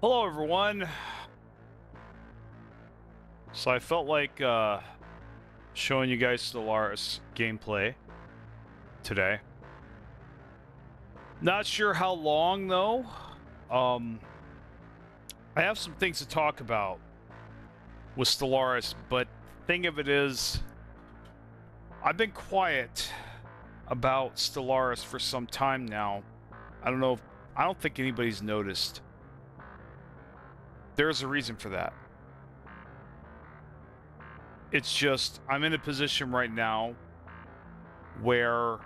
Hello, everyone. So I felt like showing you guys Stellaris gameplay today. Not sure how long though. Um, I have some things to talk about with Stellaris, but thing of it is, I've been quiet about Stellaris for some time now. I don't know. I don't think anybody's noticed. There's a reason for that. It's just, I'm in a position right now where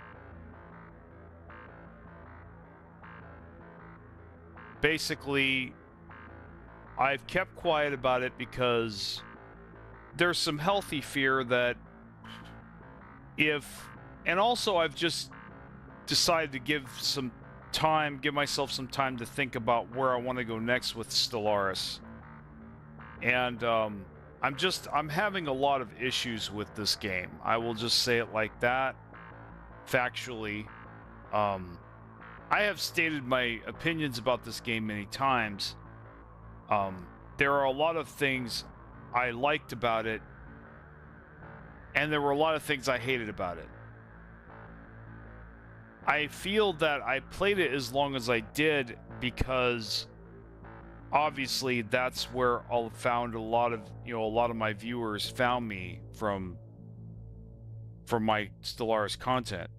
basically I've kept quiet about it because there's some healthy fear that and also I've just decided to give myself some time to think about where I want to go next with Stellaris. And, I'm having a lot of issues with this game. I will just say it like that. Factually. I have stated my opinions about this game many times. There are a lot of things I liked about it, and there were a lot of things I hated about it. I feel that I played it as long as I did because obviously that's where I found a lot of my viewers found me from my Stellaris content.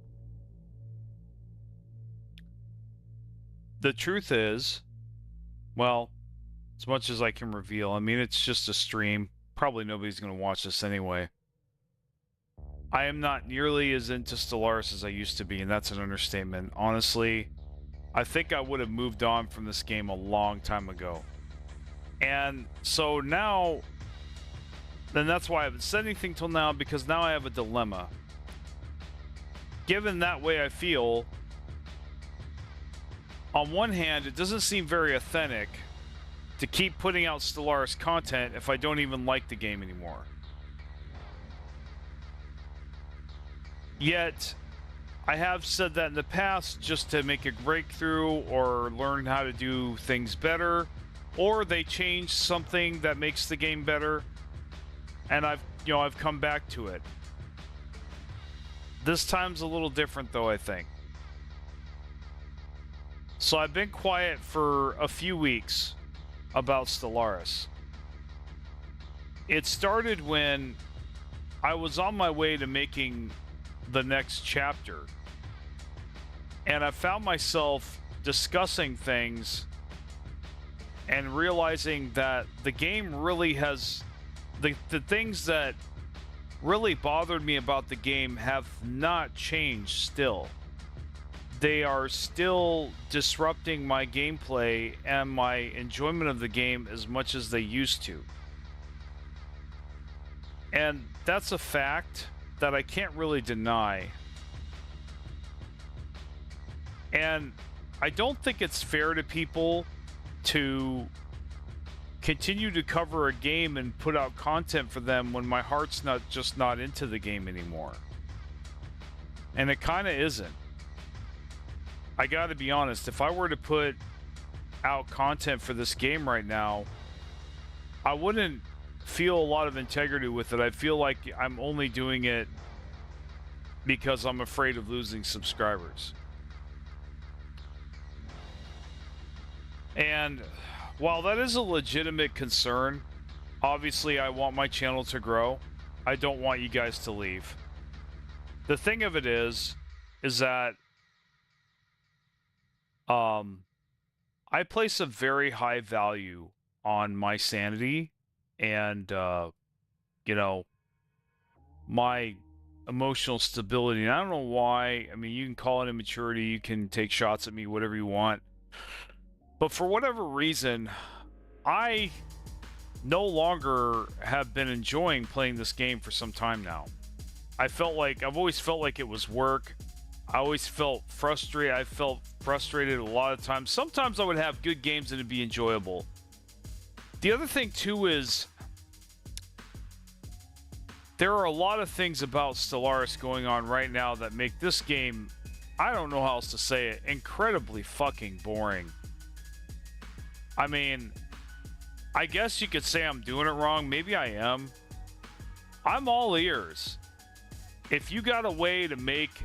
The truth is, well, as much as I can reveal, I mean, it's just a stream. Probably nobody's going to watch this anyway. I am not nearly as into Stellaris as I used to be, and that's an understatement. Honestly, I think I would have moved on from this game a long time ago. And so now, then that's why I haven't said anything till now, because now I have a dilemma. Given that way I feel, on one hand, it doesn't seem very authentic to keep putting out Stellaris content if I don't even like the game anymore. Yet, I have said that in the past just to make a breakthrough or learn how to do things better, or they change something that makes the game better, and I've come back to it. This time's a little different though, I think. So I've been quiet for a few weeks about Stellaris. It started when I was on my way to making the next chapter, and I found myself discussing things and realizing that the game really has the things that really bothered me about the game have not changed still. They are still disrupting my gameplay and my enjoyment of the game as much as they used to. And that's a fact that I can't really deny. And I don't think it's fair to people to continue to cover a game and put out content for them when my heart's not into the game anymore. And it kind of isn't. I gotta be honest, if I were to put out content for this game right now, I wouldn't feel a lot of integrity with it. I feel like I'm only doing it because I'm afraid of losing subscribers. And while that is a legitimate concern, obviously I want my channel to grow. I don't want you guys to leave. The thing of it is that I place a very high value on my sanity and my emotional stability. And I don't know why. I mean, you can call it immaturity, you can take shots at me, whatever you want. But for whatever reason, I no longer have been enjoying playing this game for some time now. I've always felt like it was work. I always felt frustrated. I felt frustrated a lot of times. Sometimes I would have good games and it'd be enjoyable. The other thing too is there are a lot of things about Stellaris going on right now that make this game, I don't know how else to say it, incredibly fucking boring. I mean, I guess you could say I'm doing it wrong. Maybe I am. I'm all ears. If you got a way to make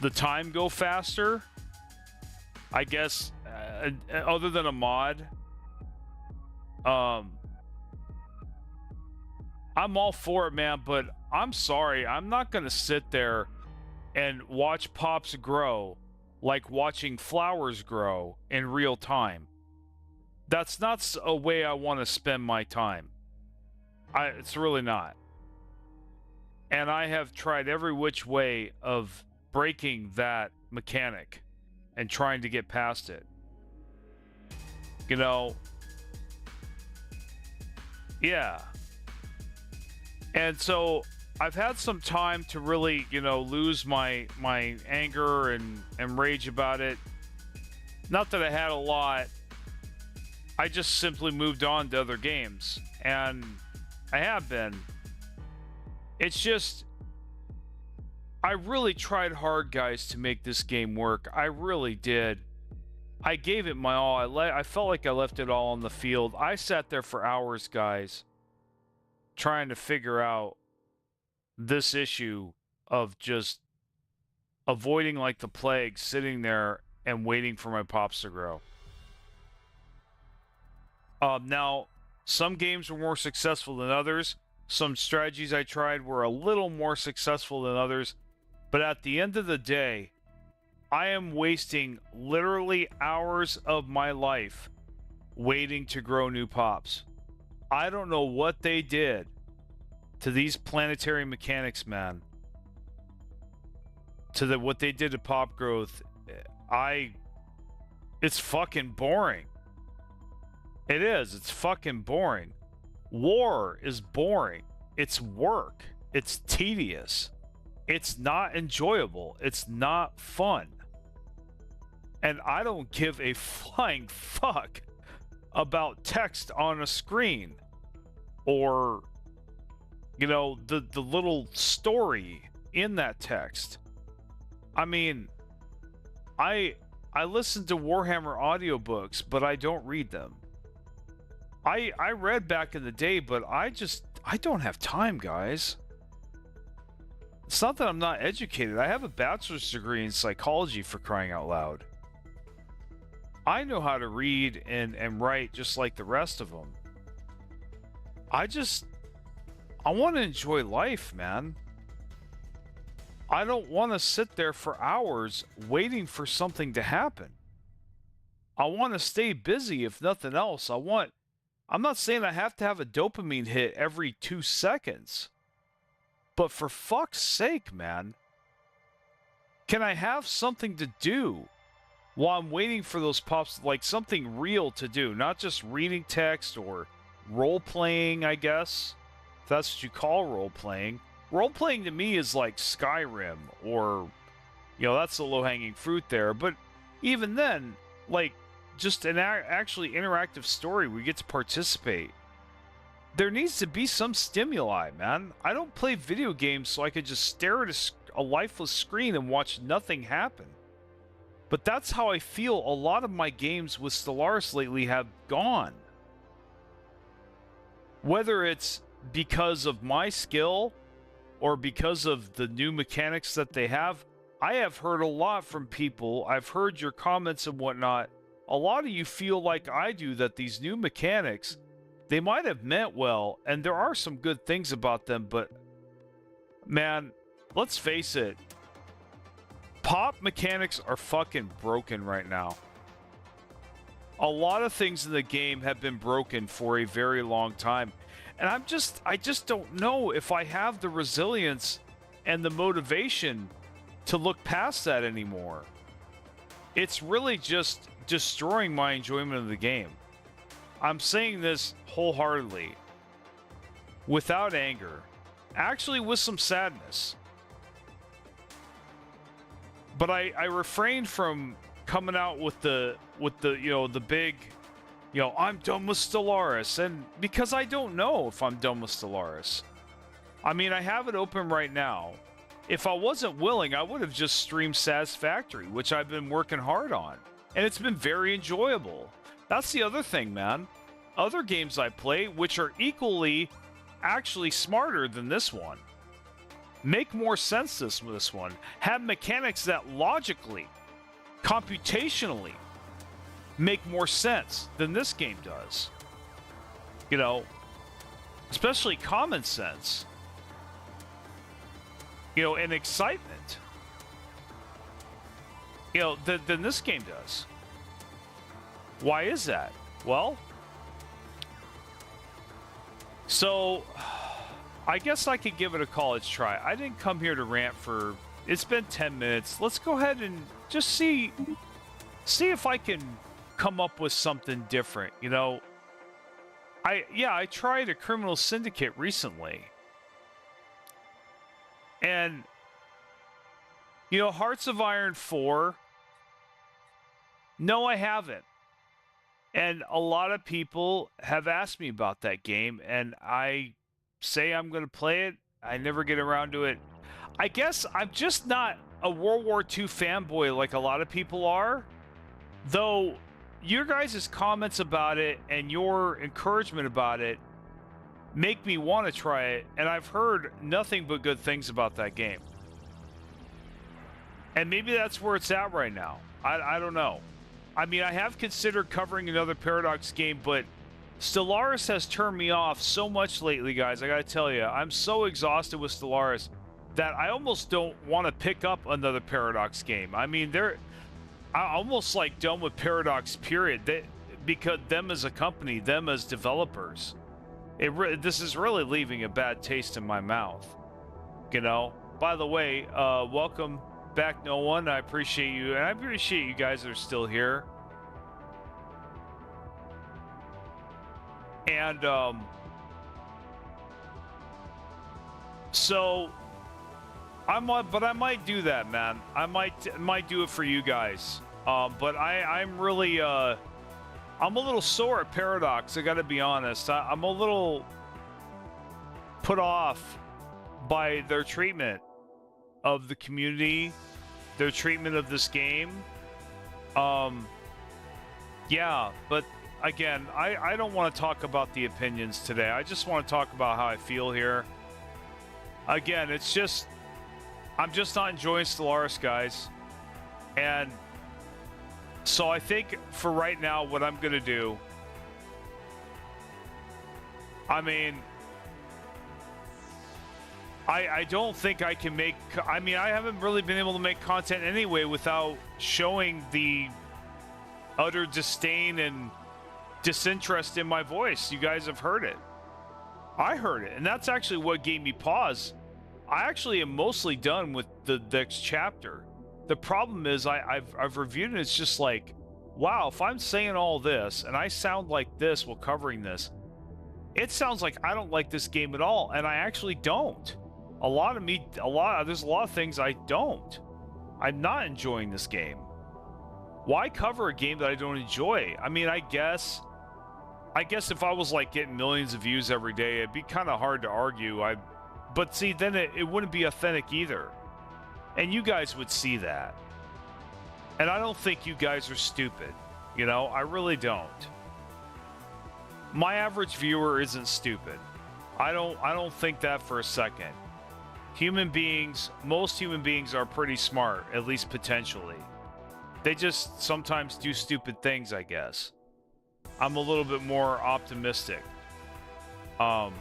the time go faster, I guess, other than a mod, I'm all for it, man. But I'm sorry, I'm not going to sit there and watch pops grow like watching flowers grow in real time. That's not a way I want to spend my time. It's really not. And I have tried every which way of breaking that mechanic and trying to get past it. You know, yeah. And so I've had some time to really, lose my anger and rage about it. Not that I had a lot. I just simply moved on to other games. And I have been. It's just, I really tried hard, guys, to make this game work. I really did. I gave it my all. I felt like I left it all on the field. I sat there for hours, guys, trying to figure out this issue of just avoiding like the plague, sitting there and waiting for my pops to grow. Now, some games were more successful than others. Some strategies I tried were a little more successful than others. But at the end of the day, I am wasting literally hours of my life waiting to grow new pops. I don't know what they did to these planetary mechanics, man. To what they did to pop growth. It's fucking boring. It is. It's fucking boring. War is boring. It's work. It's tedious. It's not enjoyable. It's not fun. And I don't give a flying fuck about text on a screen or, the little story in that text. I mean, I listen to Warhammer audiobooks, but I don't read them. I read back in the day, but I don't have time, guys. It's not that I'm not educated. I have a bachelor's degree in psychology, for crying out loud. I know how to read and write just like the rest of them. I want to enjoy life, man. I don't want to sit there for hours waiting for something to happen. I want to stay busy, if nothing else. I'm not saying I have to have a dopamine hit every 2 seconds. But for fuck's sake, man. Can I have something to do while I'm waiting for those pops, like something real to do, not just reading text or role-playing, I guess. If that's what you call role-playing. Role-playing to me is like Skyrim or, that's the low-hanging fruit there. But even then, like, just an actually interactive story where you get to participate. There needs to be some stimuli, man. I don't play video games so I could just stare at a lifeless screen and watch nothing happen. But that's how I feel a lot of my games with Stellaris lately have gone. Whether it's because of my skill or because of the new mechanics that they have, I have heard a lot from people. I've heard your comments and whatnot. A lot of you feel like I do, that these new mechanics, they might have meant well, and there are some good things about them, but man, let's face it, pop mechanics are fucking broken right now. A lot of things in the game have been broken for a very long time, and I just don't know if I have the resilience and the motivation to look past that anymore. It's really just destroying my enjoyment of the game. I'm saying this wholeheartedly, without anger, actually with some sadness. But I refrained from coming out with the big, I'm done with Stellaris, and because I don't know if I'm done with Stellaris. I mean, I have it open right now. If I wasn't willing, I would have just streamed Satisfactory, which I've been working hard on. And it's been very enjoyable. That's the other thing, man. other games I play, which are equally actually smarter than this one. Make more sense this one. Have mechanics that logically, computationally, make more sense than this game does. You know, especially common sense. You know, and excitement. You know, than this game does. Why is that? Well, so I guess I could give it a college try. I didn't come here to rant for... It's been 10 minutes. Let's go ahead and just see if I can come up with something different. You know, I tried a Criminal Syndicate recently. And, you know, Hearts of Iron 4... No, I haven't. And a lot of people have asked me about that game, and I say I'm going to play it. I never get around to it. I guess I'm just not a World War II fanboy like a lot of people are. Though your guys' comments about it and your encouragement about it make me want to try it, and I've heard nothing but good things about that game. And maybe that's where it's at right now. I don't know. I mean, I have considered covering another Paradox game, but Stellaris has turned me off so much lately, guys. I gotta tell you, I'm so exhausted with Stellaris that I almost don't want to pick up another Paradox game. I mean, I'm almost like done with Paradox, period. Because them as a company, them as developers, this is really leaving a bad taste in my mouth. You know. By the way, welcome back, no one. I appreciate you, and I appreciate you guys that are still here. And so I might do that, man. I might do it for you guys. But I'm really I'm a little sore at Paradox. I got to be honest. I'm a little put off by their treatment of the community, their treatment of this game. Yeah, but again, I don't want to talk about the opinions today. I just want to talk about how I feel here. Again, it's just, I'm just not enjoying Stellaris, guys. And so I think for right now, what I'm going to do, I mean, I don't think I can make... I mean, I haven't really been able to make content anyway without showing the utter disdain and disinterest in my voice. You guys have heard it. I heard it, and that's actually what gave me pause. I actually am mostly done with the next chapter. The problem is I've reviewed it, it's just like, wow, if I'm saying all this and I sound like this while covering this, it sounds like I don't like this game at all, and I actually don't. There's a lot of things I don't. I'm not enjoying this game. Why cover a game that I don't enjoy? I mean, I guess if I was like getting millions of views every day, it'd be kind of hard to argue. But see, then it wouldn't be authentic either. And you guys would see that. And I don't think you guys are stupid. You know, I really don't. My average viewer isn't stupid. I don't think that for a second. Most human beings are pretty smart, at least potentially. They just sometimes do stupid things, I guess. I'm a little bit more optimistic. In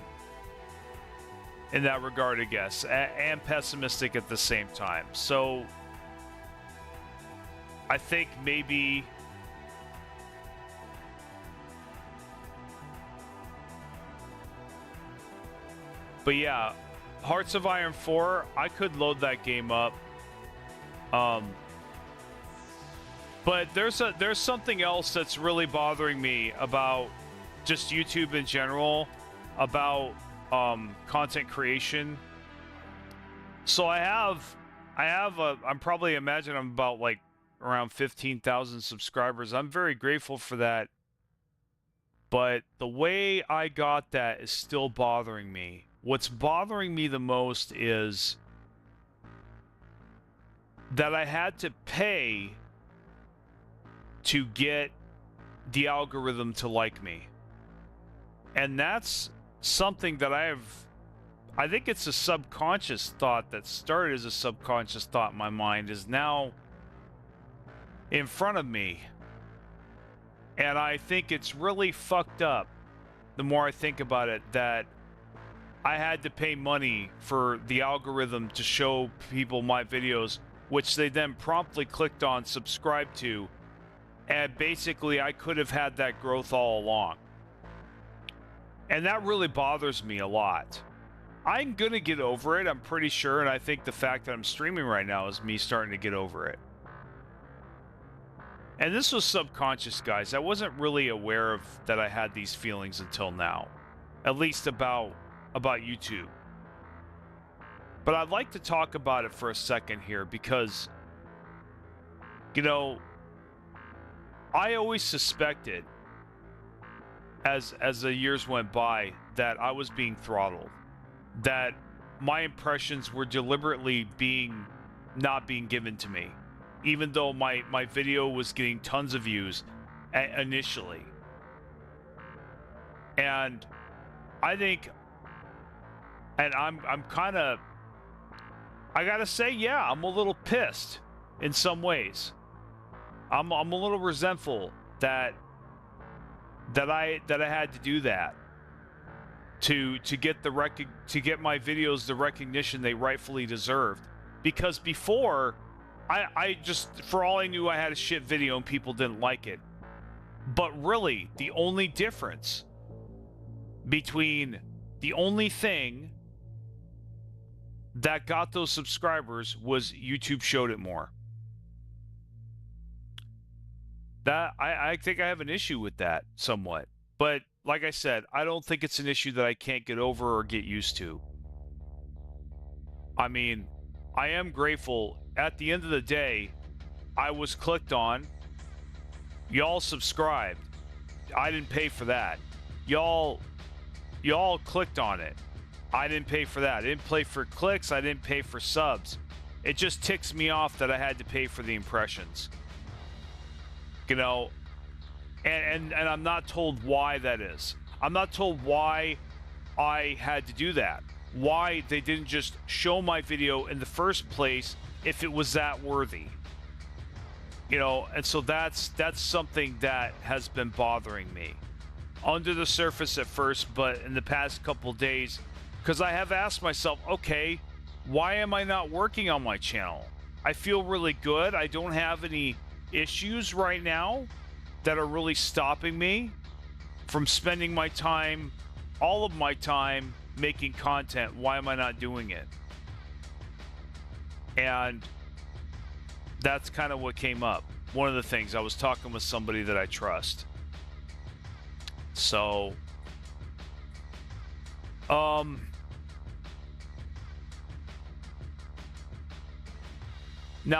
that regard, I guess, and pessimistic at the same time. So I think maybe but yeah, Hearts of Iron 4, I could load that game up. But there's something else that's really bothering me about just YouTube in general, about content creation. So I'm probably imagine I'm about like around 15,000 subscribers. I'm very grateful for that. But the way I got that is still bothering me. What's bothering me the most is that I had to pay to get the algorithm to like me. And that's something that I think it's a subconscious thought that started as a subconscious thought in my mind is now in front of me. And I think it's really fucked up the more I think about it that I had to pay money for the algorithm to show people my videos, which they then promptly clicked on subscribe to. And basically, I could have had that growth all along. And that really bothers me a lot. I'm going to get over it, I'm pretty sure. And I think the fact that I'm streaming right now is me starting to get over it. And this was subconscious, guys. I wasn't really aware of that I had these feelings until now. At least about YouTube. But I'd like to talk about it for a second here because, you know, I always suspected as the years went by that I was being throttled, that my impressions were deliberately not being given to me, even though my video was getting tons of views initially. And I think, and I'm kind of, I gotta say, yeah, I'm a little pissed in some ways. I'm a little resentful that I had to do that to get my videos the recognition they rightfully deserved. Because before, I just, for all I knew, I had a shit video and people didn't like it. But really, the only difference between the only thing that got those subscribers was YouTube showed it more. That I think I have an issue with that somewhat. But like I said, I don't think it's an issue that I can't get over or get used to. I mean, I am grateful. At the end of the day, I was clicked on. Y'all subscribed. I didn't pay for that. Y'all clicked on it. I didn't pay for that. I didn't pay for clicks. I didn't pay for subs. It just ticks me off that I had to pay for the impressions. You know, and I'm not told why that is. I'm not told why I had to do that. Why they didn't just show my video in the first place if it was that worthy. You know, and so that's something that has been bothering me. Under the surface at first, but in the past couple days, because I have asked myself, okay, why am I not working on my channel? I feel really good. I don't have any issues right now that are really stopping me from spending my time, all of my time, making content. Why am I not doing it? And that's kind of what came up. One of the things, I was talking with somebody that I trust. So, now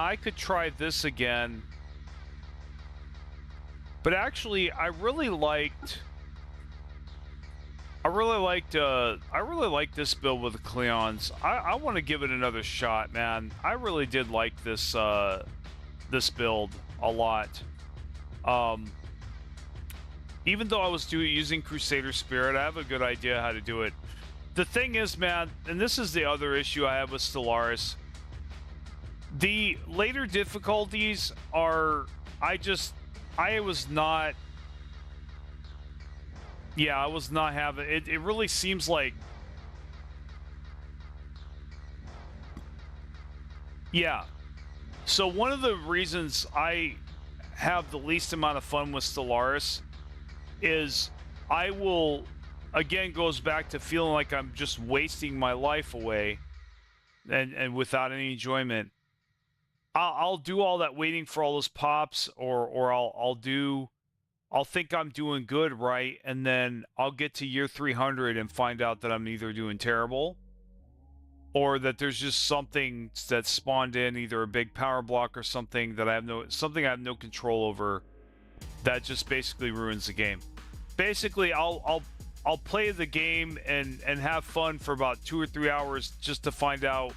I could try this again. But actually, I really liked this build with the Cleons. I want to give it another shot, man. I really did like this this build a lot. Even though I was using Crusader Spirit, I have a good idea how to do it. The thing is, man, and this is the other issue I have with Stellaris. The later difficulties are, I was not having it. It really seems like, yeah. So one of the reasons I have the least amount of fun with Stellaris is I will, again, goes back to feeling like I'm just wasting my life away and without any enjoyment. I'll do all that waiting for all those pops, or I'll think I'm doing good, right? And then I'll get to year 300 and find out that I'm either doing terrible or that there's just something that spawned in, either a big power block or something that I have no control over, that just basically ruins the game. Basically, I'll play the game and have fun for about 2 or 3 hours just to find out,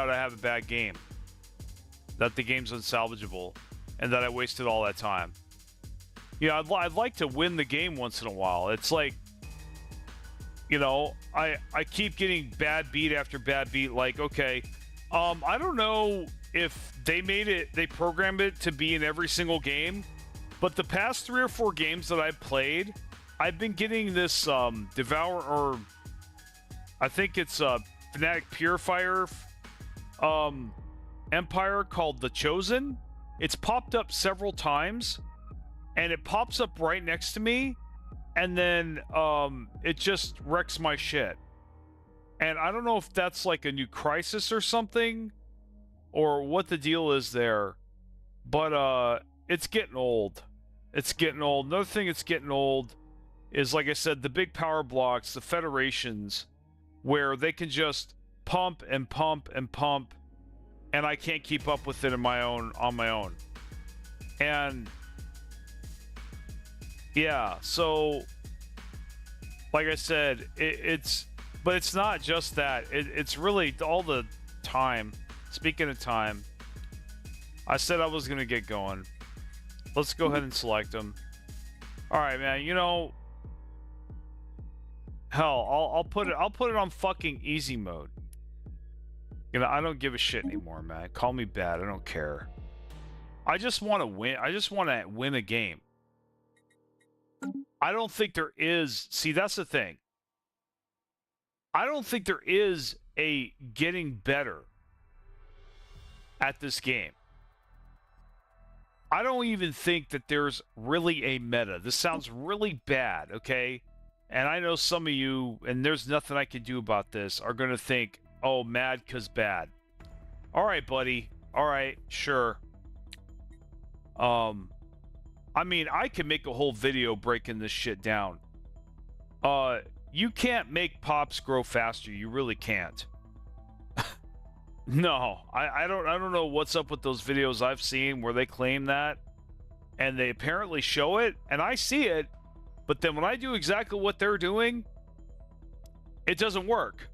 I have a bad game, that the game's unsalvageable, and that I wasted all that time. I'd like to win the game once in a while. It's like, I keep getting bad beat after bad beat. Like, okay, I don't know if they programmed it to be in every single game, but the past 3 or 4 games that I've played, I've been getting this Devour, or I think it's Fnatic Purifier Empire called The Chosen. It's popped up several times, and it pops up right next to me, and then it just wrecks my shit. And I don't know if that's like a new crisis or something, or what the deal is there, but it's getting old. It's getting old. Another thing that's getting old is, like I said, the big power blocks, the federations, where they can just pump and pump and pump, and I can't keep up with it on my own. And yeah, so like I said, but it's not just that. It's really all the time. Speaking of time, I said I was gonna get going. Let's go ahead and select them. All right, man. Hell, I'll put it on fucking easy mode. I don't give a shit anymore, man. Call me bad. I don't care. I just want to win. I just want to win a game. I don't think there is. See, that's the thing. I don't think there is a getting better at this game. I don't even think that there's really a meta. This sounds really bad, okay? And I know some of you, and there's nothing I can do about this, are going to think, oh, mad 'cause bad. All right, buddy. All right, sure. I mean, I can make a whole video breaking this shit down. You can't make pops grow faster. You really can't. No, I don't know what's up with those videos I've seen where they claim that, and they apparently show it, and I see it, but then when I do exactly what they're doing, it doesn't work.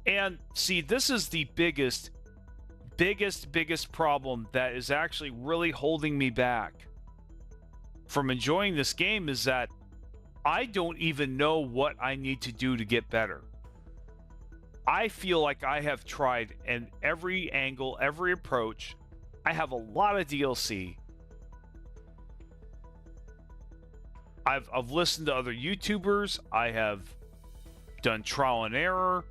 And see, this is the biggest problem that is actually really holding me back from enjoying this game, is that I don't even know what I need to do to get better. I feel like I have tried in every angle, every approach. I have a lot of DLC. I've listened to other YouTubers. I have done trial and error.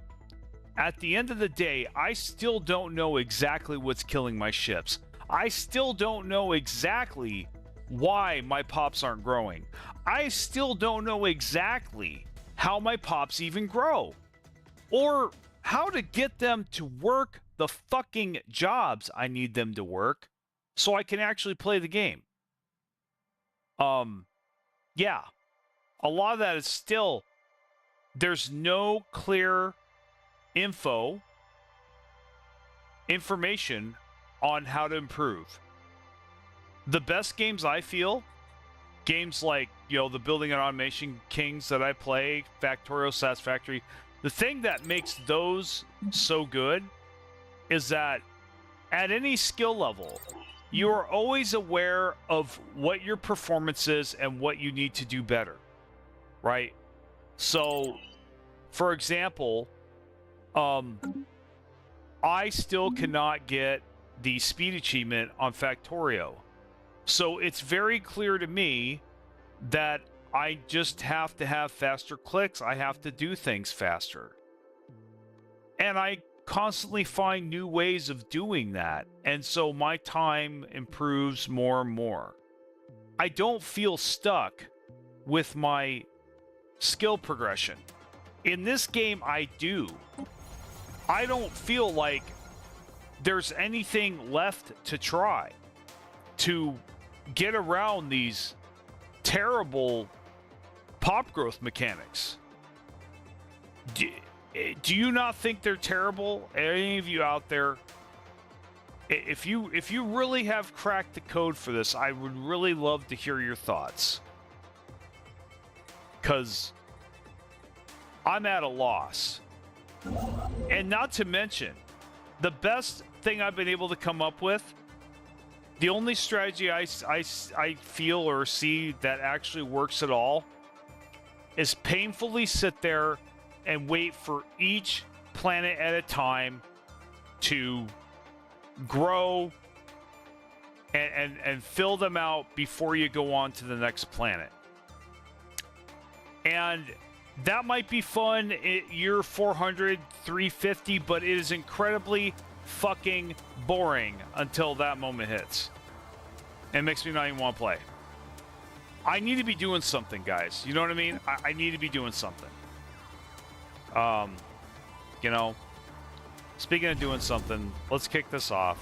At the end of the day, I still don't know exactly what's killing my ships. I still don't know exactly why my pops aren't growing. I still don't know exactly how my pops even grow, or how to get them to work the fucking jobs I need them to work so I can actually play the game. Yeah. A lot of that is still, there's no clear information on how to improve. The best games I feel, games like, the Building and Automation Kings that I play, Factorio, Satisfactory, the thing that makes those so good is that at any skill level, you are always aware of what your performance is and what you need to do better, right? So, for example, I still cannot get the speed achievement on Factorio. So it's very clear to me that I just have to have faster clicks. I have to do things faster. And I constantly find new ways of doing that. And so my time improves more and more. I don't feel stuck with my skill progression. In this game, I do. I don't feel like there's anything left to try to get around these terrible pop growth mechanics. Do you not think they're terrible? Any of you out there? If you really have cracked the code for this, I would really love to hear your thoughts. 'Cause I'm at a loss. And not to mention, the best thing I've been able to come up with The only strategy I feel or see that actually works at all is painfully sit there and wait for each planet at a time to grow and fill them out before you go on to the next planet. And that might be fun at year 400, 350, but it is incredibly fucking boring until that moment hits. It makes me not even want to play. I need to be doing something, guys. You know what I mean? I need to be doing something. You know, speaking of doing something, let's kick this off.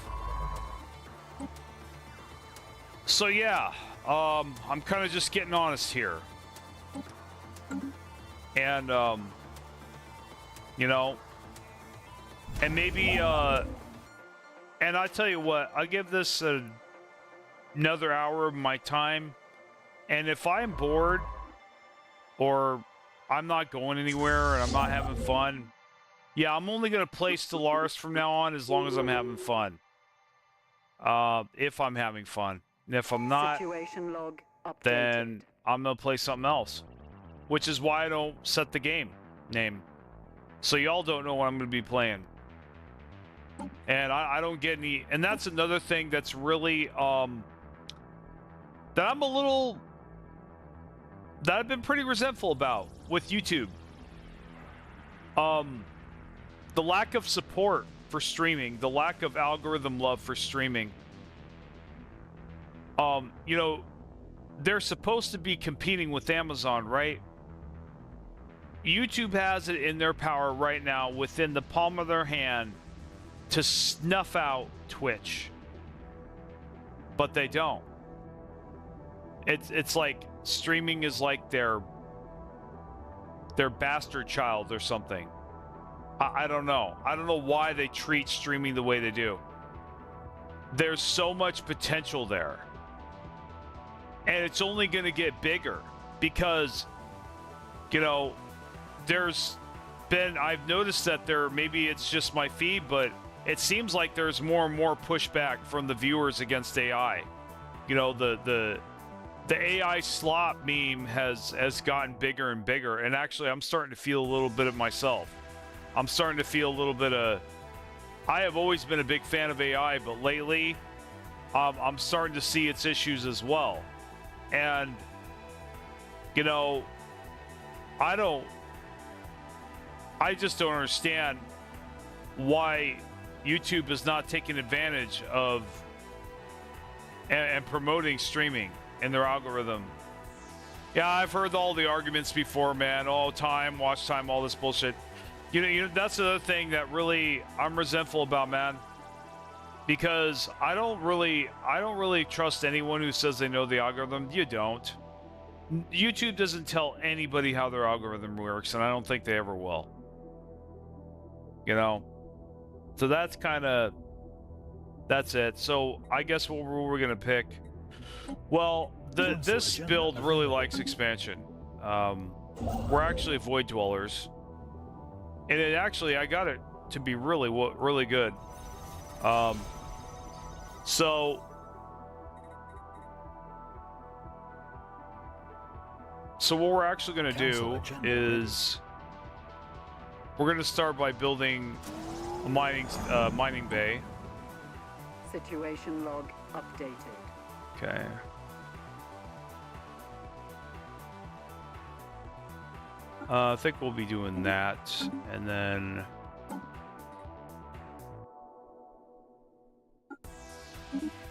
So yeah, I'm kind of just getting honest here. And, you know, and maybe, and I tell you what, I'll give this another hour of my time. And if I'm bored or I'm not going anywhere and I'm not having fun, yeah, I'm only going to play Stellaris from now on as long as I'm having fun. If I'm having fun. And if I'm not, then I'm going to play something else. Which is why I don't set the game name. So y'all don't know what I'm going to be playing. And I don't get any... And that's another thing that's really... that I'm a little... That I've been pretty resentful about with YouTube. The lack of support for streaming. The lack of algorithm love for streaming. You know, they're supposed to be competing with Amazon, right? YouTube has it in their power right now, within the palm of their hand, to snuff out Twitch. But they don't. It's like streaming is like their bastard child or something. I don't know. I don't know why they treat streaming the way they do. There's so much potential there. And it's only going to get bigger because, you know, there's been, I've noticed that there, maybe it's just my feed, but it seems like there's more and more pushback from the viewers against AI. You know, the AI slop meme has gotten bigger and bigger, and actually I'm starting to feel a little bit of myself. I'm starting to feel a little bit of, I have always been a big fan of AI, but lately I'm starting to see its issues as well. And, you know, I just don't understand why YouTube is not taking advantage of and promoting streaming in their algorithm. Yeah, I've heard all the arguments before, man. Oh, time, watch time, all this bullshit. You know, that's another thing that really I'm resentful about, man. Because I don't really trust anyone who says they know the algorithm. You don't. YouTube doesn't tell anybody how their algorithm works, and I don't think they ever will. You know? So that's it. So I guess what we're going to pick... Well, this build really likes expansion. We're actually Void Dwellers. And it actually, I got it to be really good. So what we're actually going to do is we're going to start by building a mining bay. Situation log updated. Okay. I think we'll be doing that, and then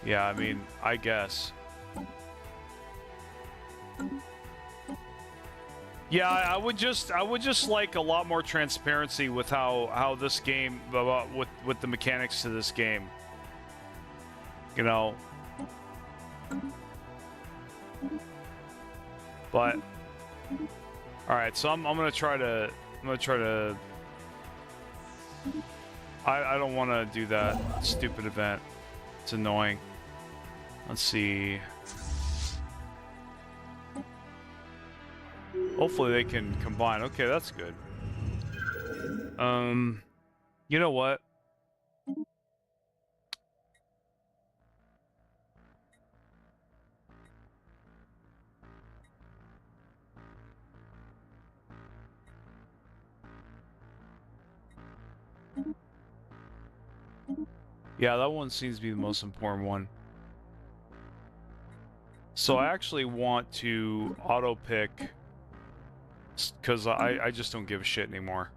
yeah, I mean, I guess. Yeah, I would just like a lot more transparency with how this game, with the mechanics to this game. You know. But all right, so I'm gonna try to I don't want to do that stupid event. It's annoying. Let's see. Hopefully they can combine. Okay, that's good. You know what? Yeah, that one seems to be the most important one. So I actually want to auto pick because I just don't give a shit anymore.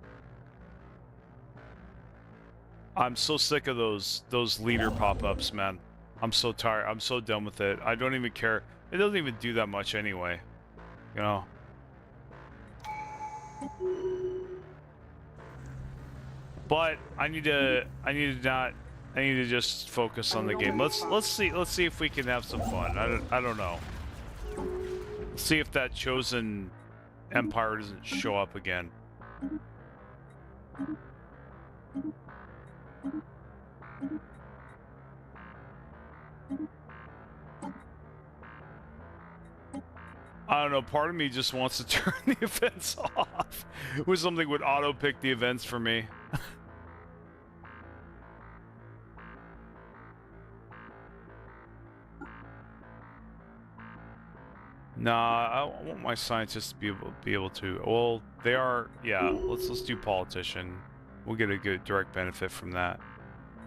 I'm so sick of those leader pop-ups, man. I'm so tired. I'm so done with it. I don't even care. It doesn't even do that much anyway. You know. But I need to just focus on the game. Let's see if we can have some fun. I don't know. Let's see if that chosen empire doesn't show up again. I don't know, part of me just wants to turn the events off. Wish something would auto-pick the events for me. Nah, I want my scientists to be able to. Well, they are. Yeah, let's do politician. We'll get a good direct benefit from that.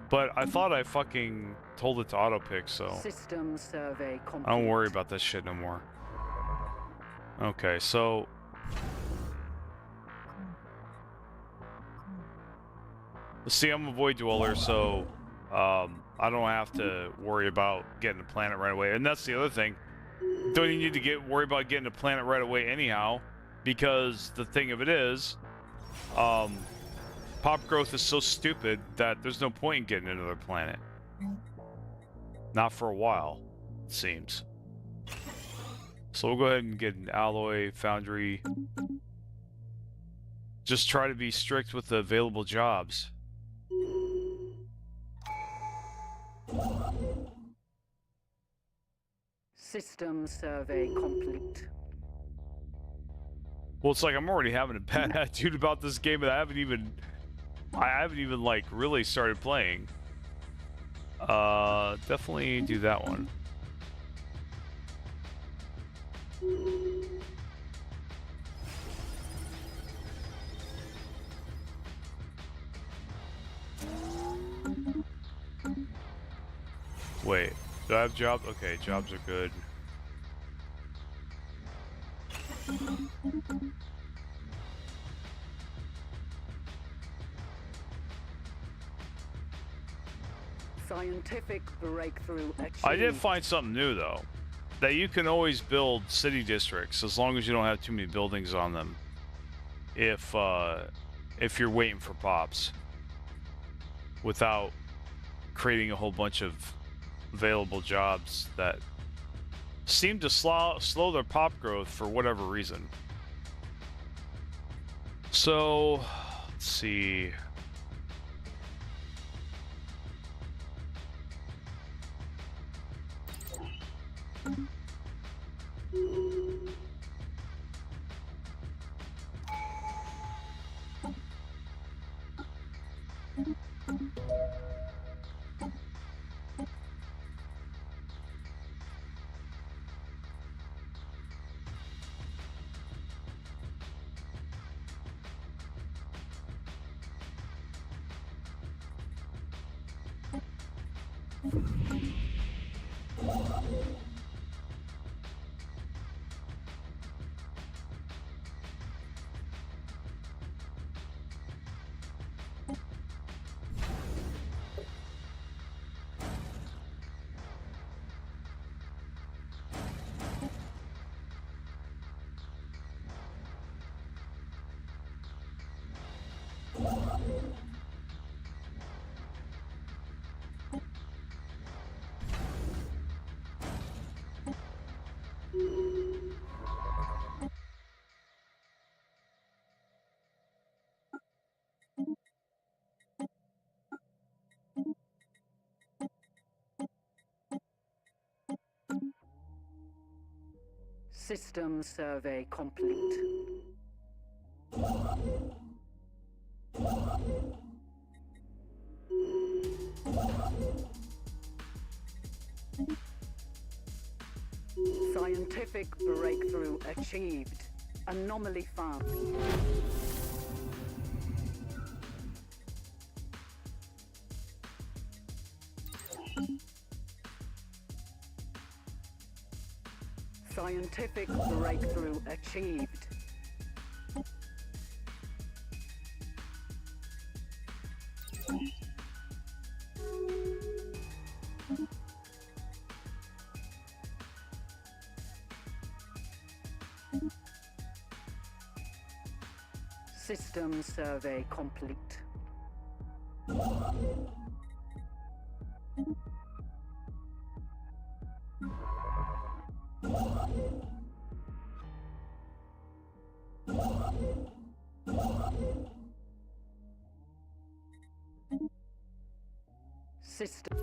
But I thought I fucking told it to auto-pick, so System survey complete. I don't worry about this shit no more. Okay, so see, I'm a void dweller, so I don't have to worry about getting a planet right away. And that's the other thing. Don't even need to worry about getting a planet right away anyhow, because the thing of it is, pop growth is so stupid that there's no point in getting another planet. Not for a while, it seems. So we'll go ahead and get an alloy foundry. Just try to be strict with the available jobs. System survey complete. Well, it's like I'm already having a bad attitude about this game, and I haven't even like really started playing. Definitely do that one. Wait, do I have jobs? Okay, jobs are good. Scientific breakthrough achieved. I did find something new though, that you can always build city districts as long as you don't have too many buildings on them. If you're waiting for pops, without creating a whole bunch of available jobs that seem to slow their pop growth for whatever reason. So, let's see. System survey complete. Scientific breakthrough achieved. Anomaly found. Scientific breakthrough achieved. System survey complete. System.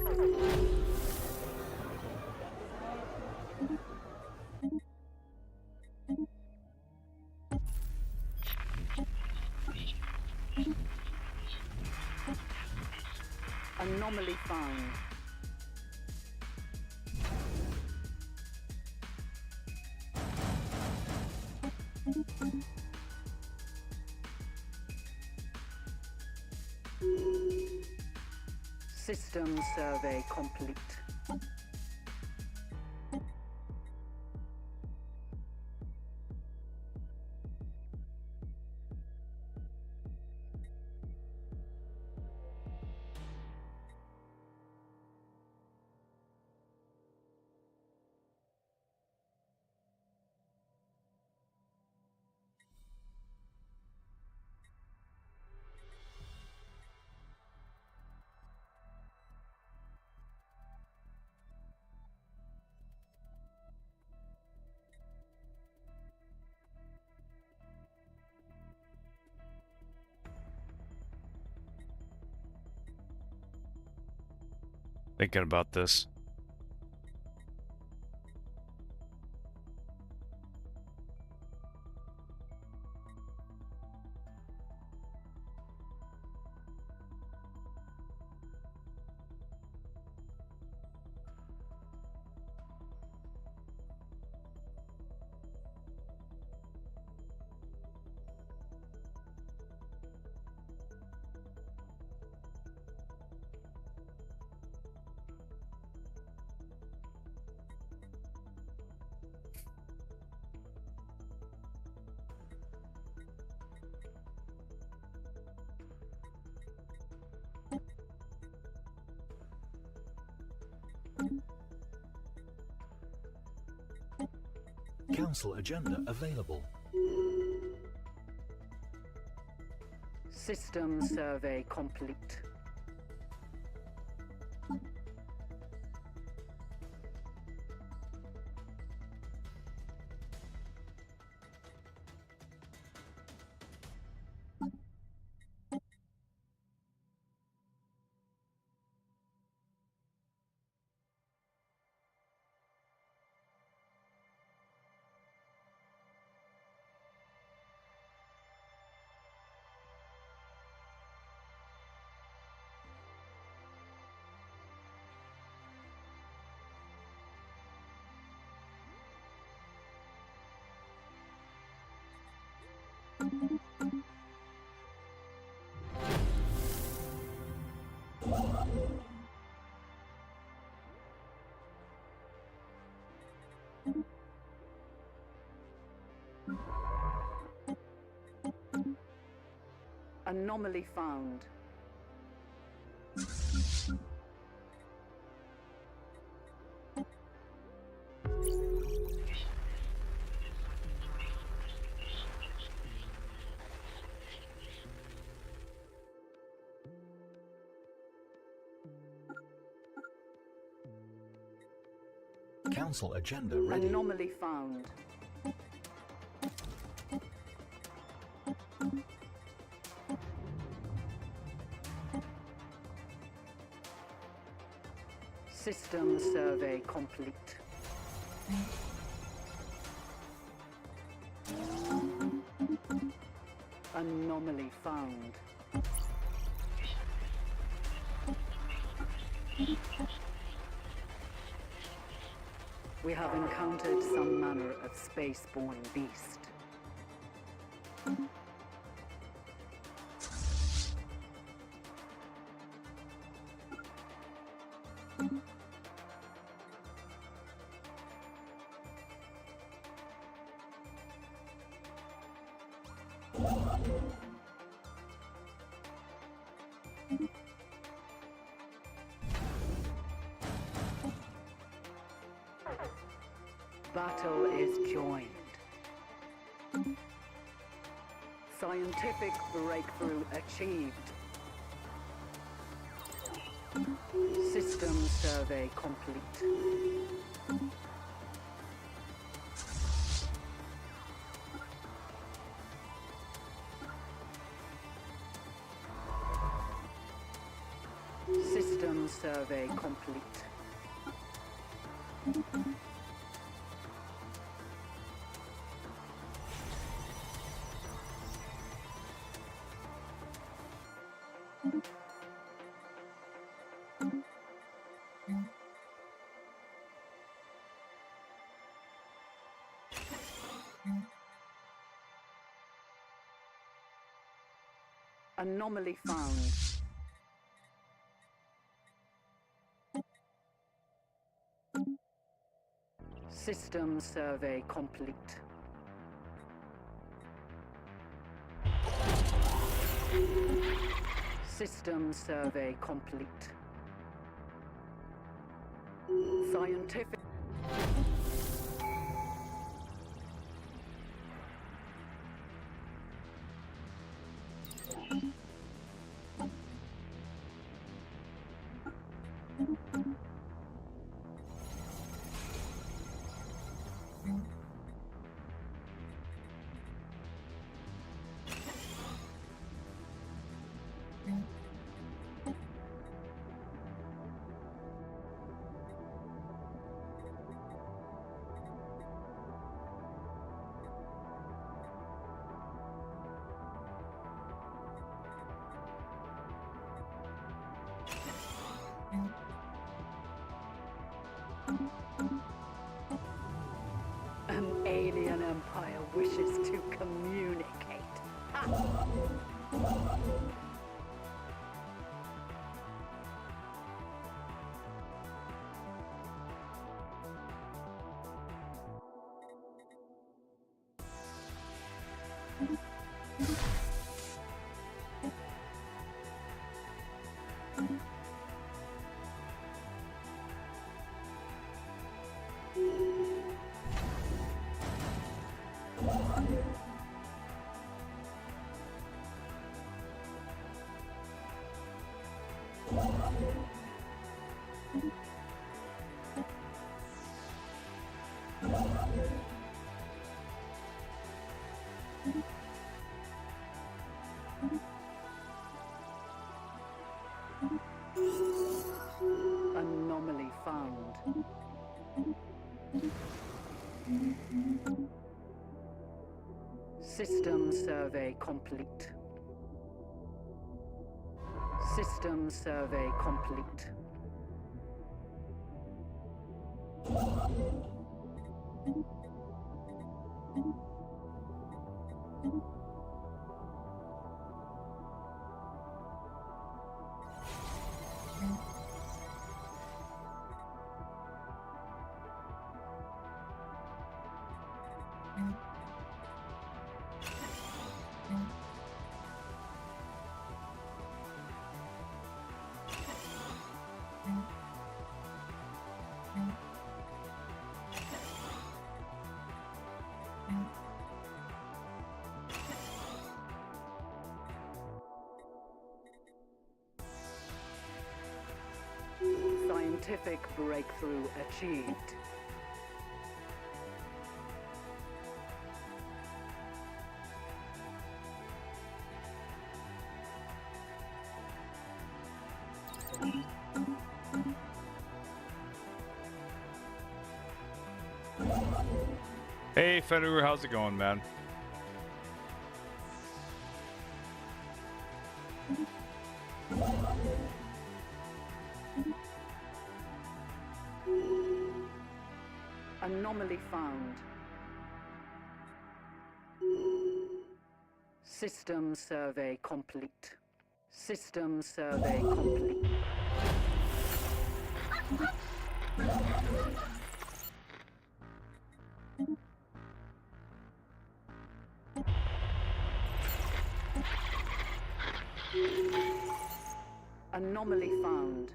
Anomaly found. System survey complete. Thinking about this. Council agenda available. System survey complete. Anomaly found. Council agenda ready. Anomaly found. System survey complete. Anomaly found. We have encountered some manner of space-borne beast. battle is joined. Scientific breakthrough achieved. System survey complete. System survey complete. Anomaly found. System survey complete. System survey complete. Scientific. An alien empire wishes to communicate. Anomaly found. System survey complete. System survey complete. Scientific breakthrough achieved. Hey, Federer, how's it going, man? Anomaly found. System survey complete. System survey complete. Anomaly found.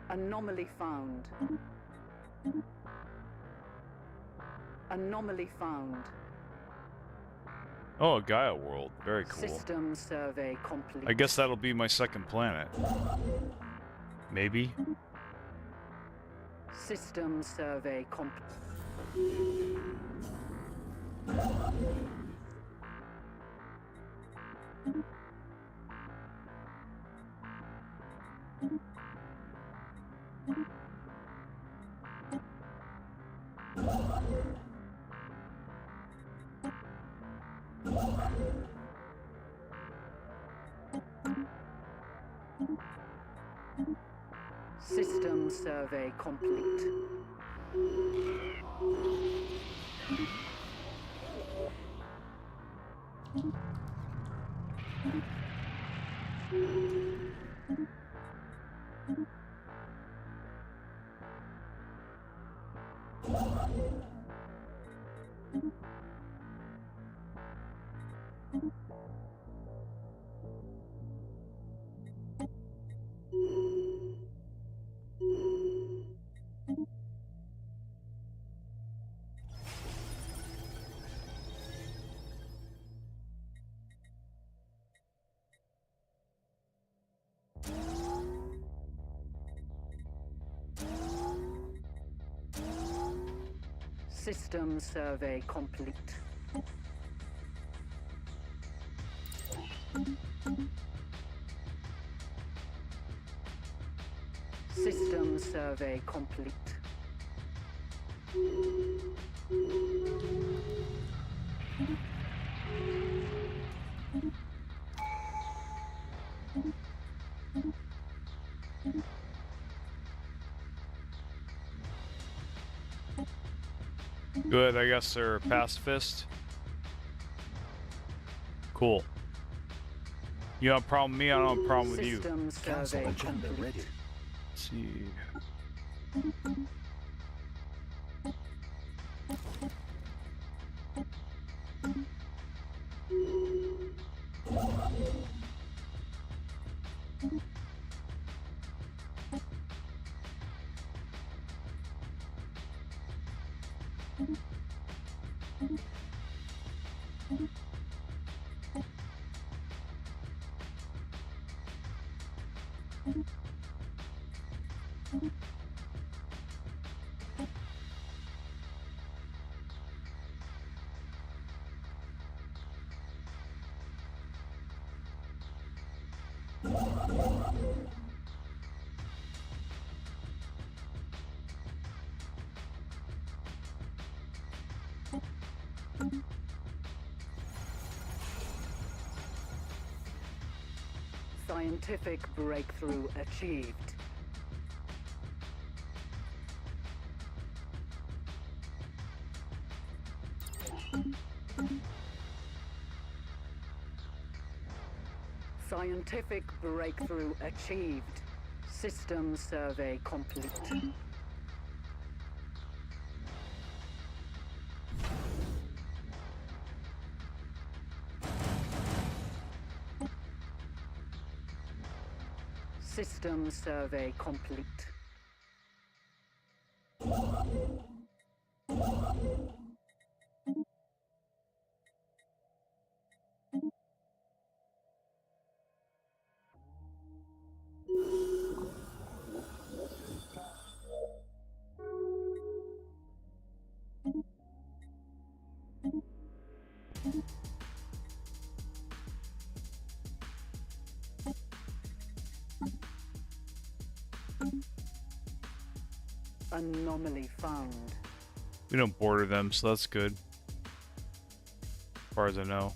Anomaly found. Anomaly found. Oh, a Gaia world. Very cool. System survey complete. I guess that'll be my second planet. Maybe. System survey complete. System survey complete. System survey complete. System survey complete. Good, I guess they're pacifist. Cool. You have a problem with me, I don't have a problem with you. System Council survey agenda complete. ready. Let's see. Scientific breakthrough achieved. Scientific breakthrough achieved. System survey complete. System survey complete. Anomaly found. We don't border them, so that's good. As far as I know.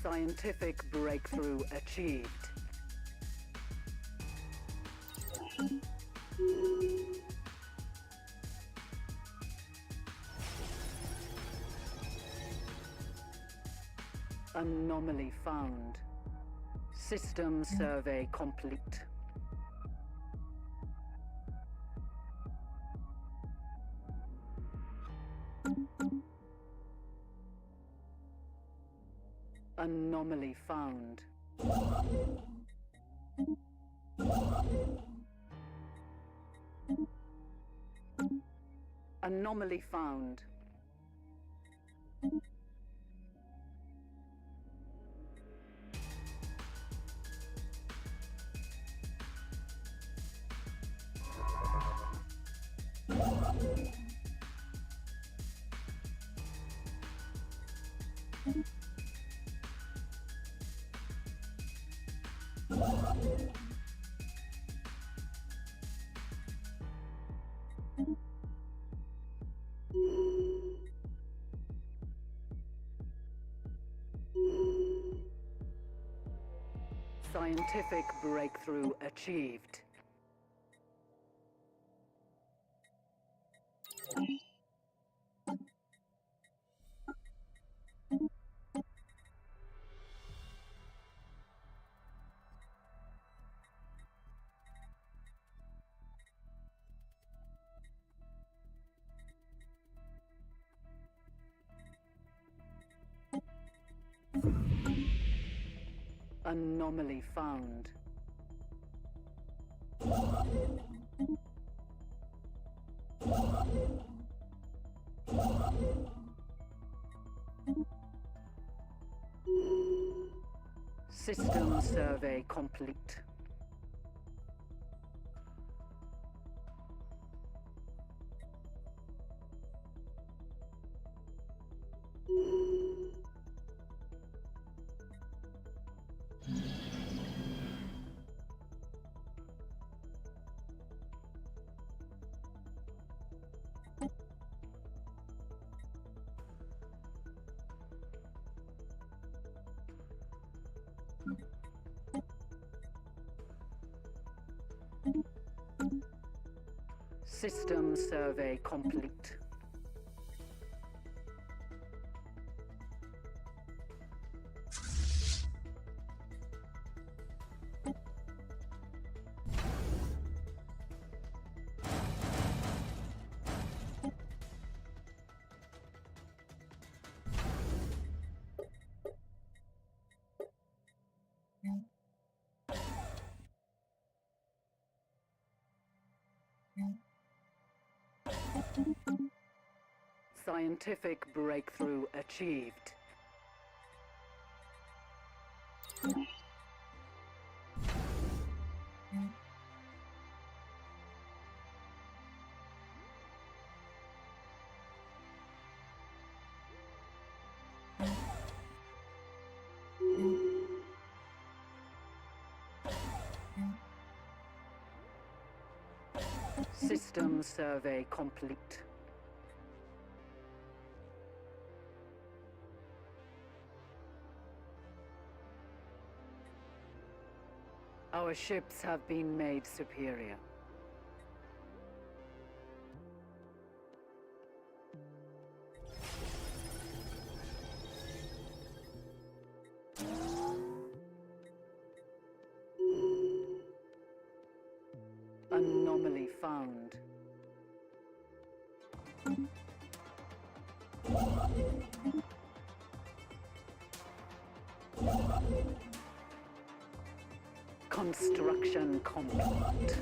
Scientific breakthrough achieved. Anomaly found. System survey complete. Anomaly found. Anomaly found. Scientific breakthrough achieved. Anomaly found. System survey complete. System survey complete. Scientific breakthrough achieved. System survey complete. Our ships have been made superior. Anomaly found. Construction complete.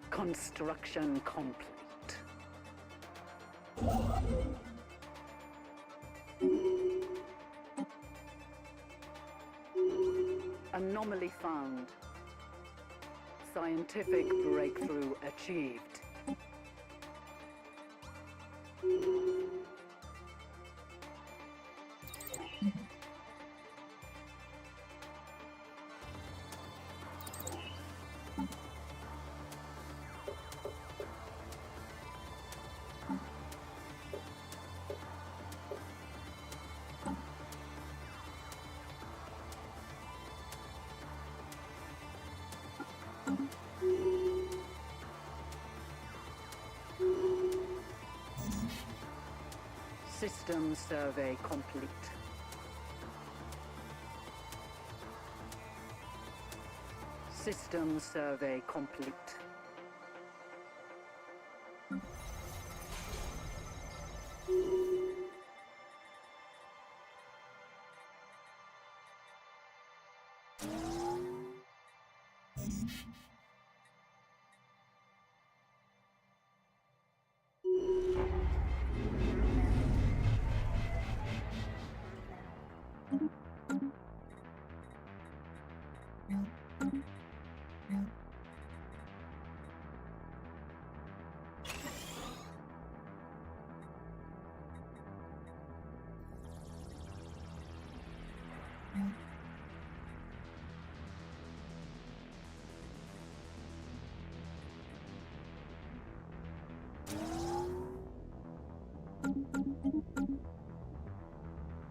Construction complete. Anomaly found. Scientific breakthrough achieved. System survey complete. System survey complete.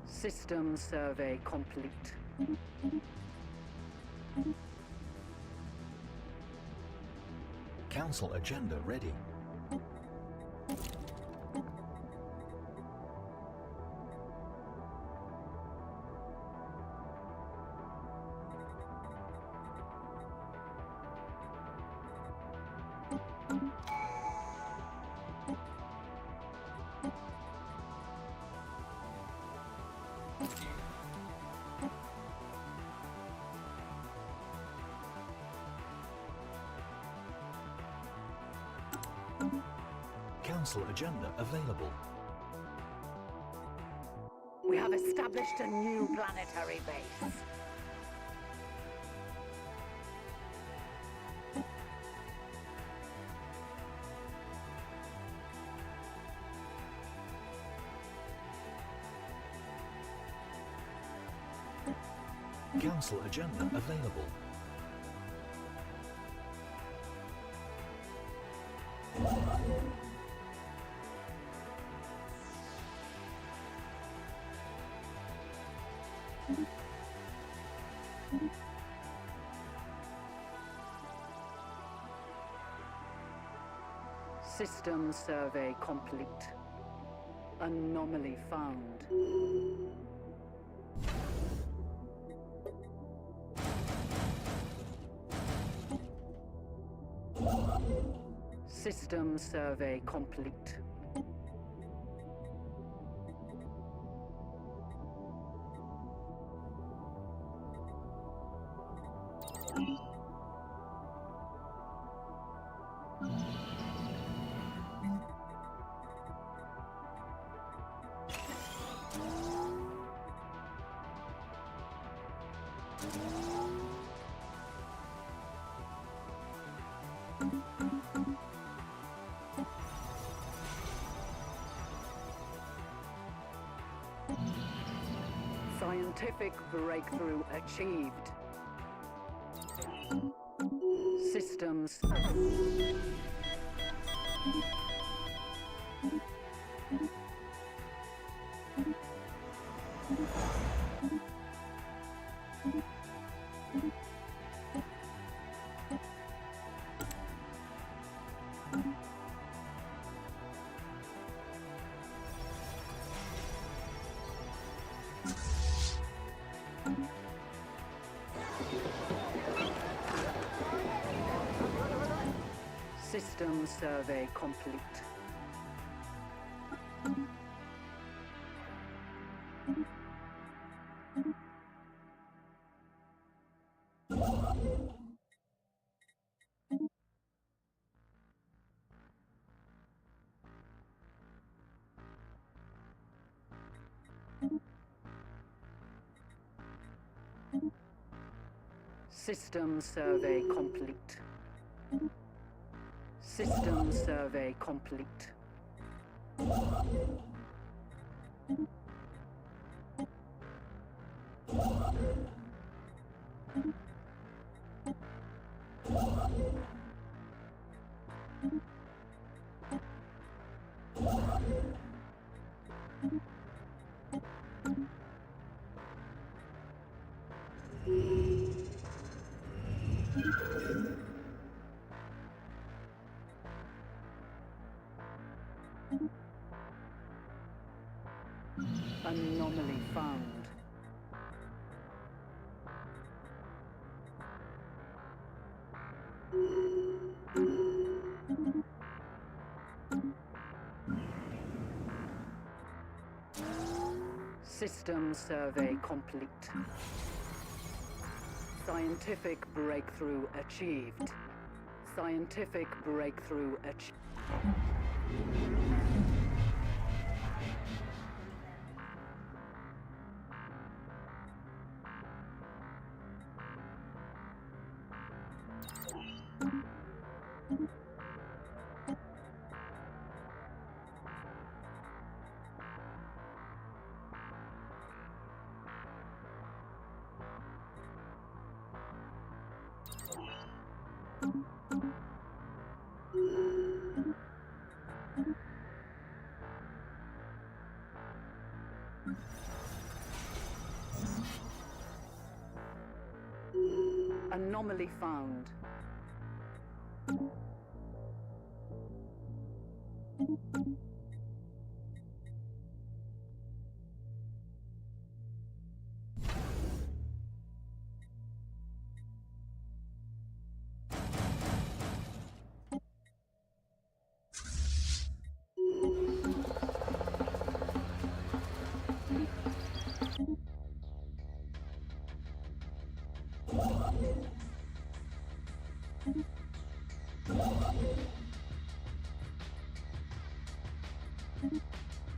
System survey complete. Council agenda ready. Council agenda available. We have established a new planetary base. Council agenda available. System survey complete. Anomaly found. System survey complete. Scientific breakthrough achieved. Systems. System survey complete. System survey complete. System survey complete. System survey complete. Scientific breakthrough achieved. Scientific breakthrough achieved. Anomaly found.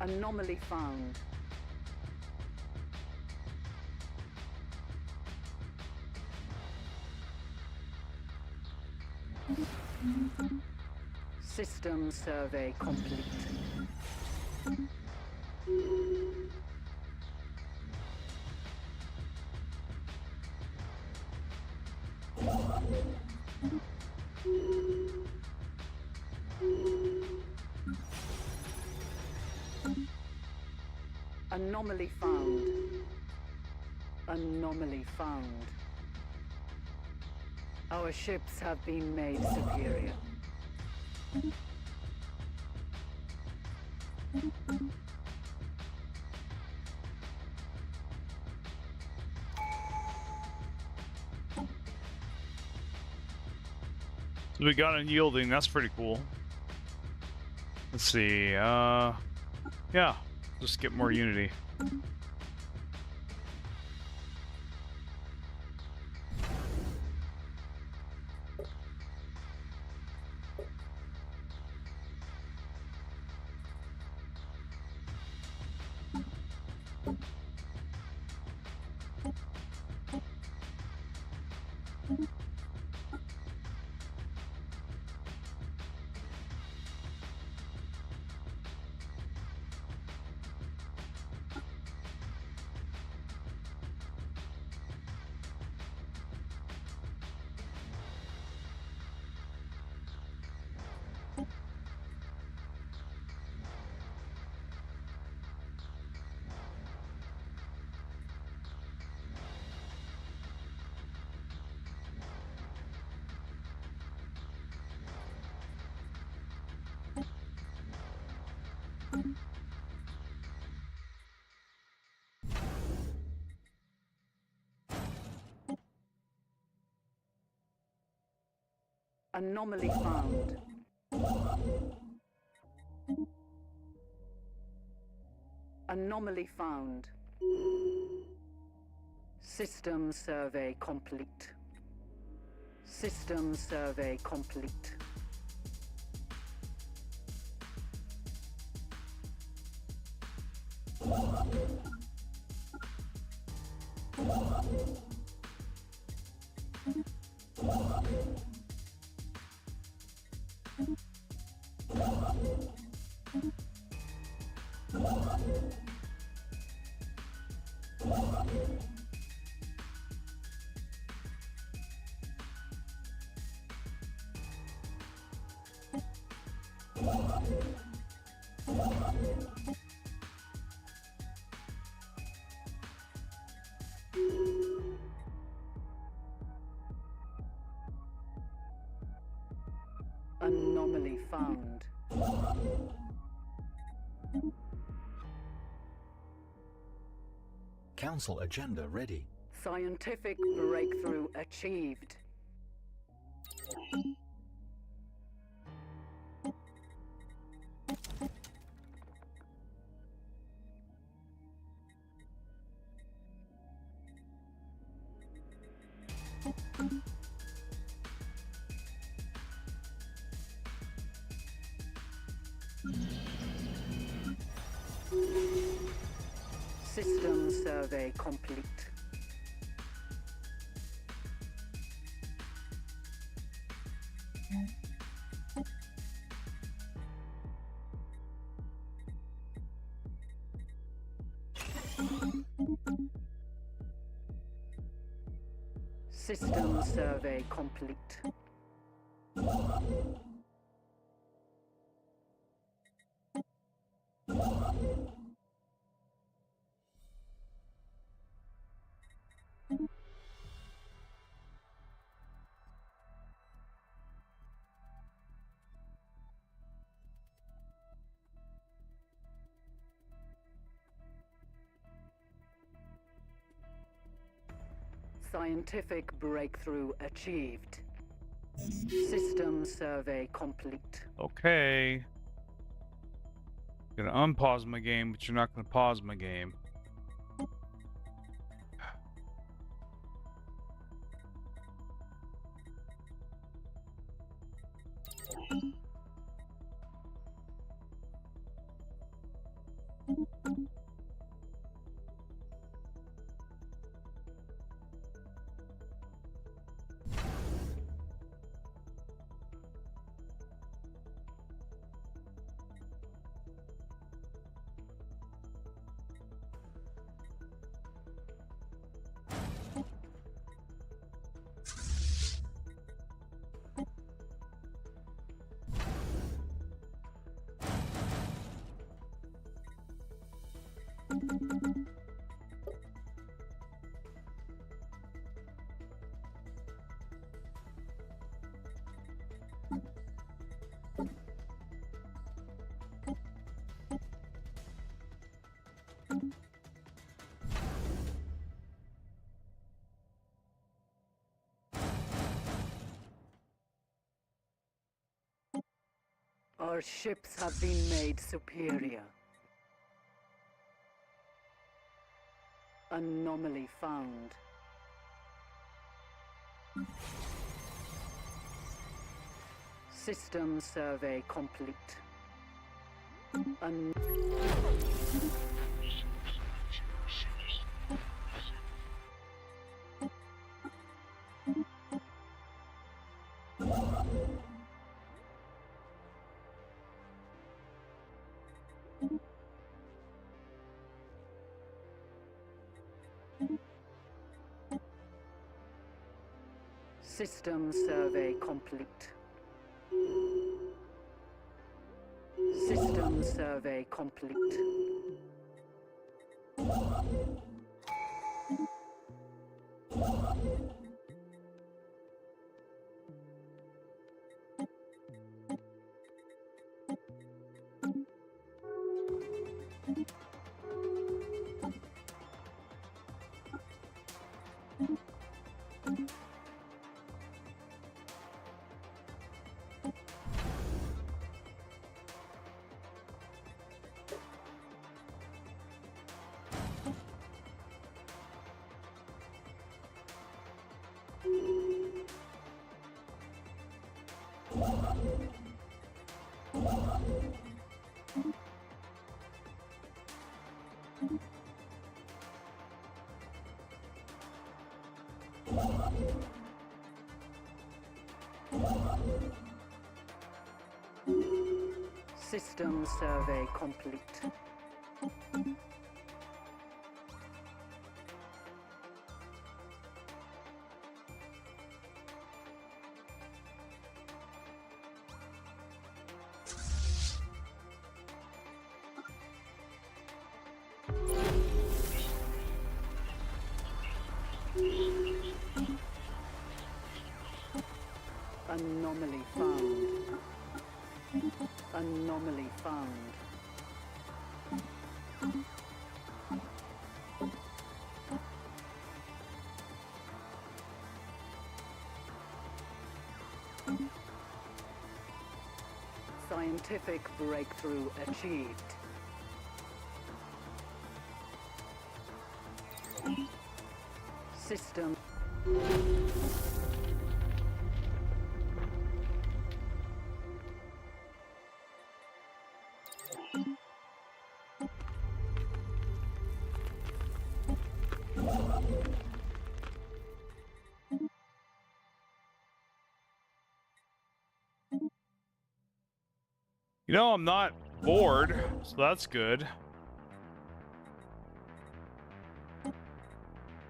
Anomaly found. System survey complete. Anomaly found. Anomaly found. Our ships have been made superior. We got unyielding, that's pretty cool. Let's see, yeah, just get more unity. Anomaly found. Anomaly found. System survey complete. System survey complete. Anomaly found. Council agenda ready. Scientific breakthrough achieved. System survey complete. System survey complete. Scientific breakthrough achieved. System survey complete. Okay. Gonna unpause my game, but you're not gonna pause my game. Our ships have been made superior. Anomaly found. System survey complete. System survey complete. System survey complete. System survey complete. Anomaly found. Anomaly found. Scientific breakthrough achieved. System. You know, I'm not bored, so that's good. Let's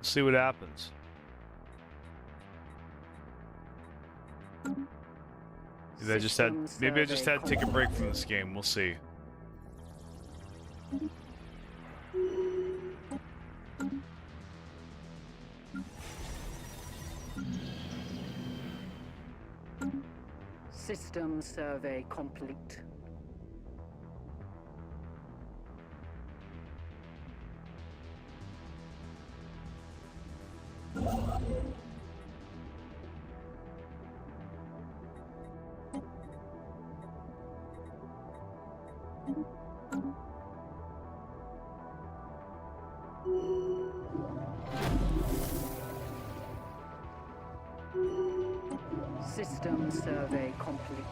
see what happens. Maybe I just had to take a break from this game. We'll see. System survey complete. System survey complete.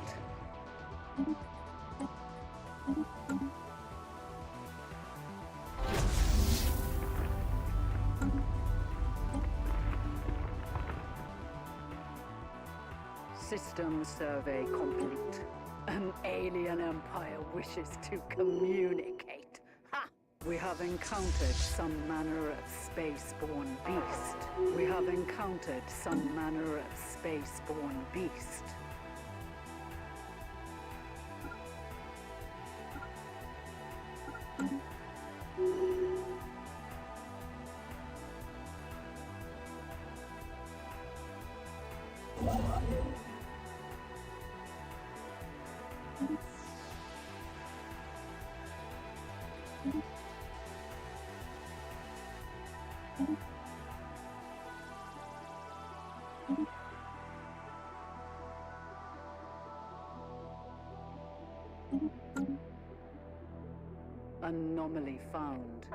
System survey complete. An alien empire wishes to communicate. Ha! We have encountered some manner of space-borne beast. We have encountered some manner of space-borne beast. Anomaly found.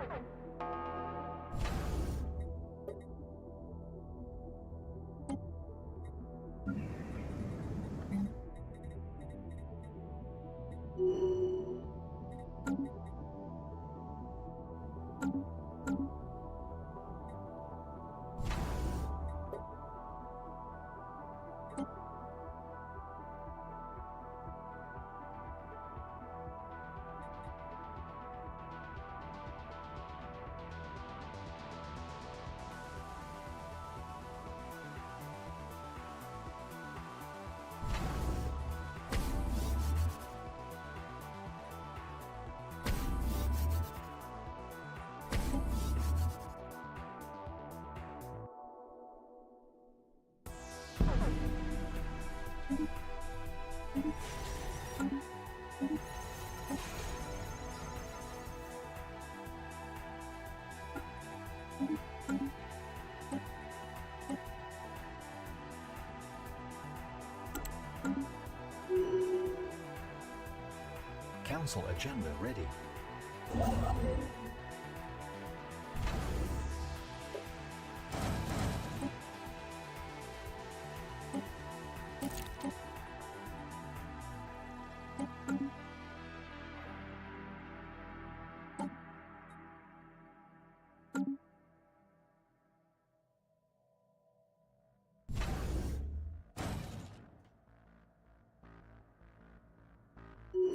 Council agenda ready.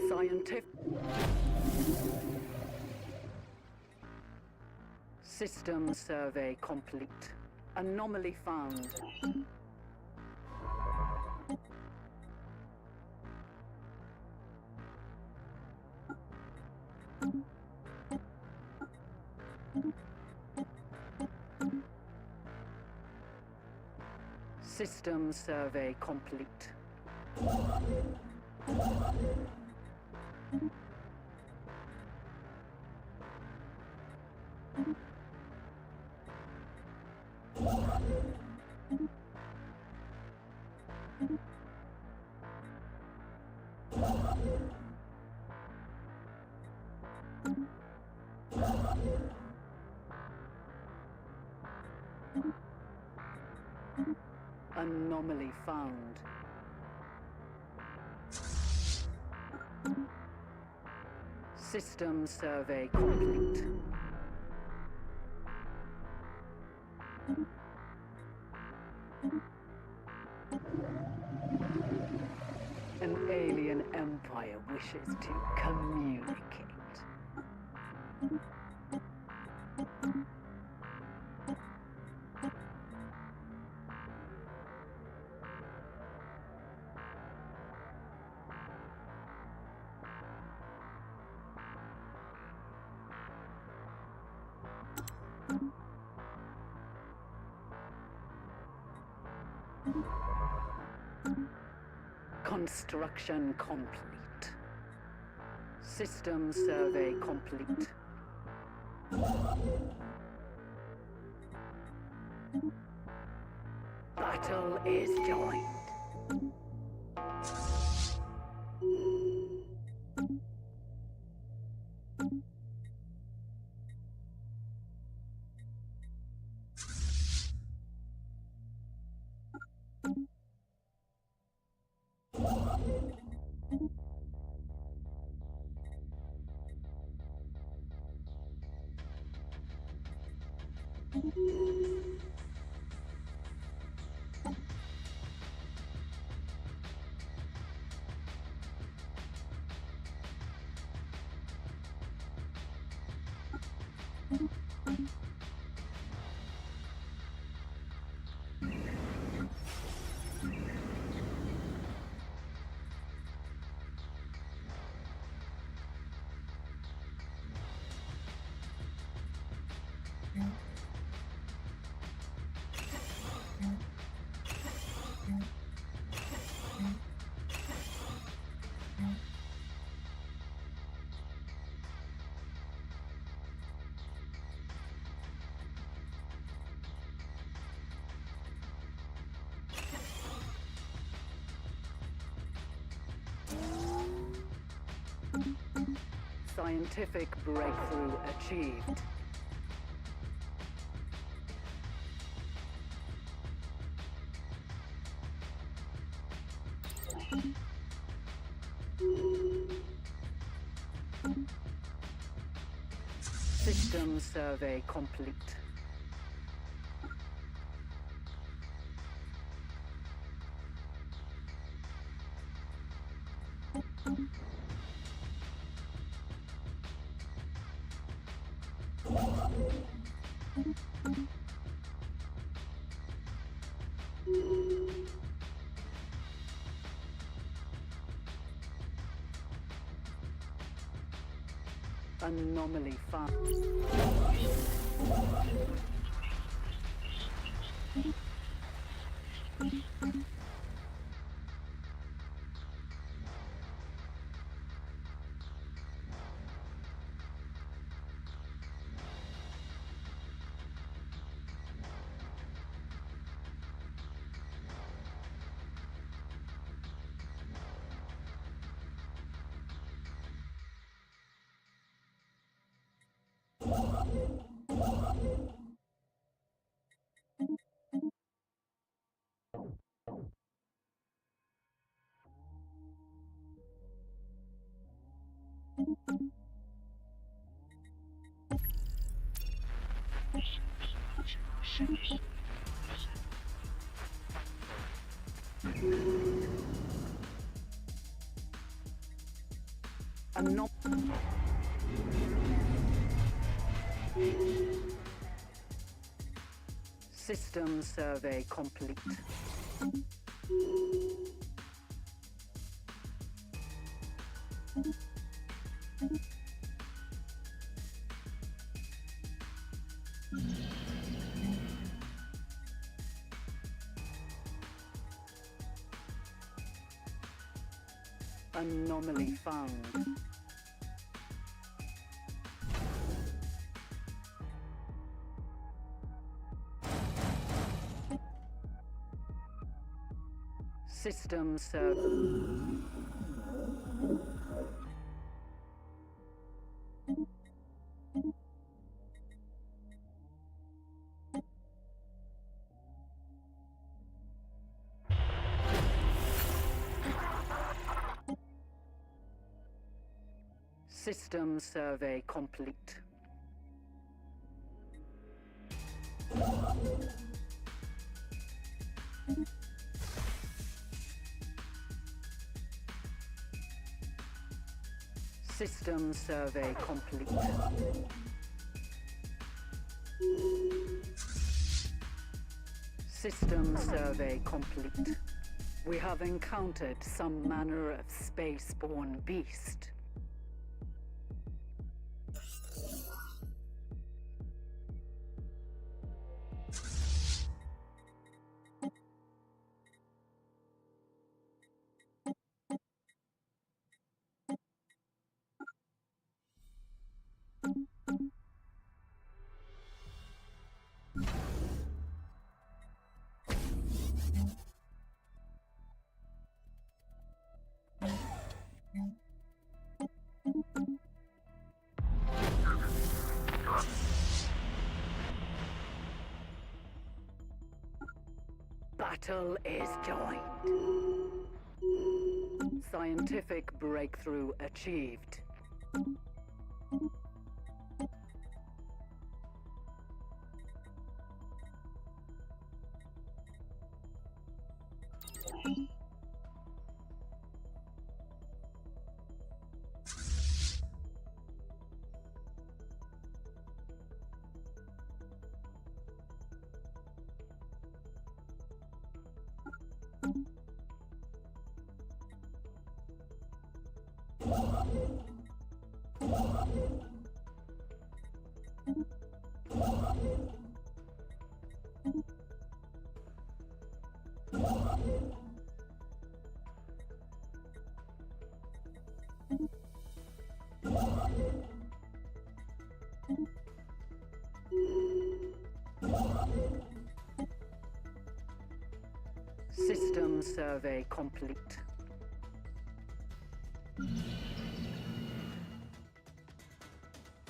Scientific. System survey complete. Anomaly found. System survey complete. Anomaly found. System survey complete. An alien empire wishes wishes to communicate. Construction complete. System survey complete. Battle is joined. Scientific breakthrough achieved. System survey complete. Anomaly found. System survey complete. Anomaly found. System survey. System survey complete. System survey complete. System survey complete. We have encountered some manner of space-borne beast. Battle is joined. Scientific breakthrough achieved. System survey complete.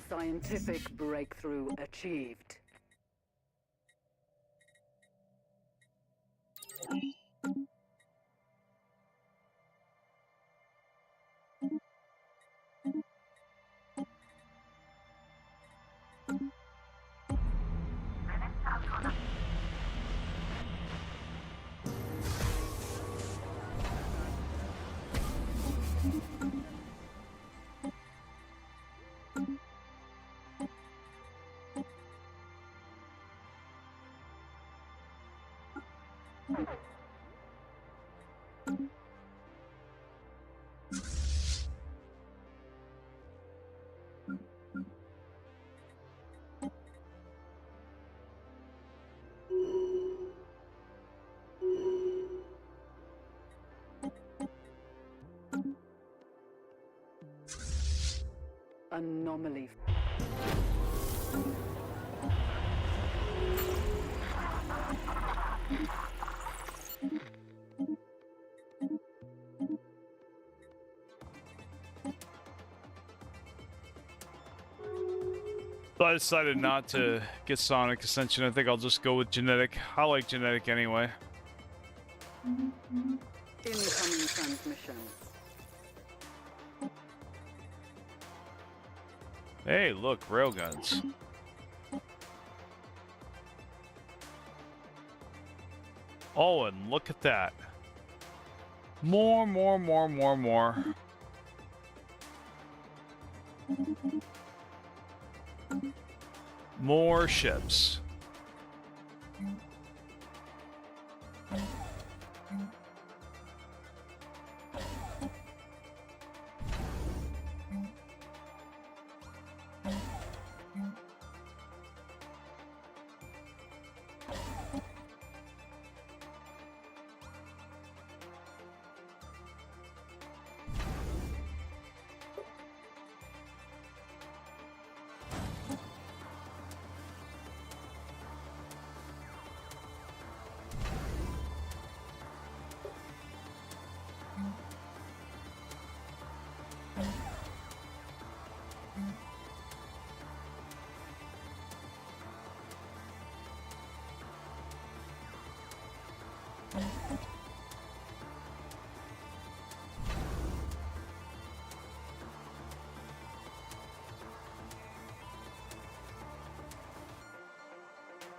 Scientific breakthrough achieved. Anomaly. So I decided not to get Sonic Ascension. I think I'll just go with Genetic. I like Genetic anyway. Incoming transmission. Hey, look, railguns. Oh, and look at that. More. More ships.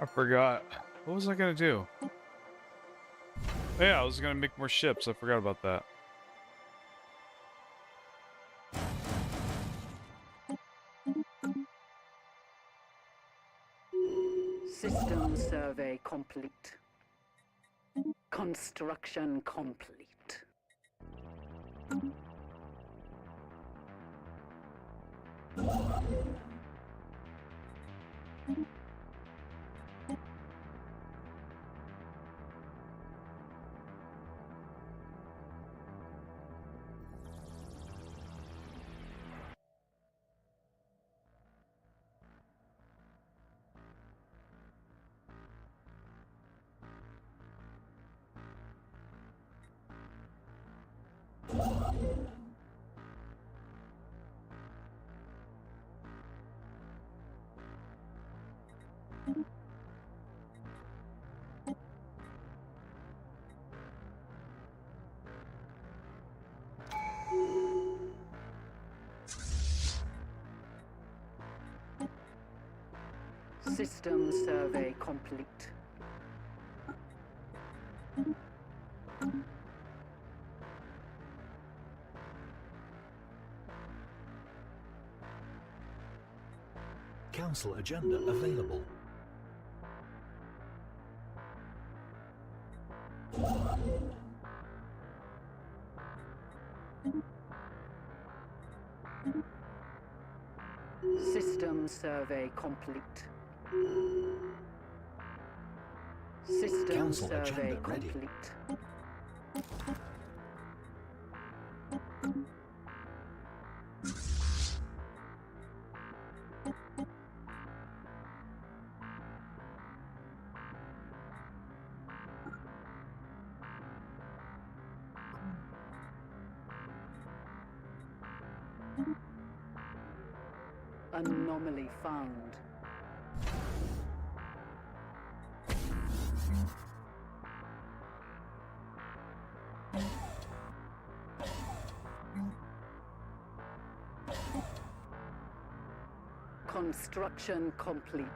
I forgot. What was I gonna do? Yeah, I was gonna make more ships. I forgot about that. survey complete. Construction complete. System survey complete. Council agenda available. System survey complete. System Council survey agenda ready. complete. Anomaly found. Construction complete.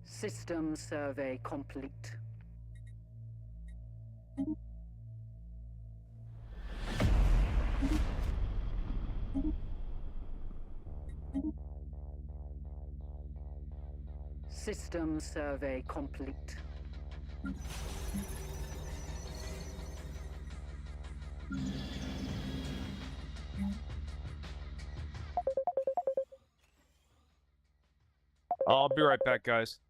System survey complete. System survey complete. I'll be right back, guys.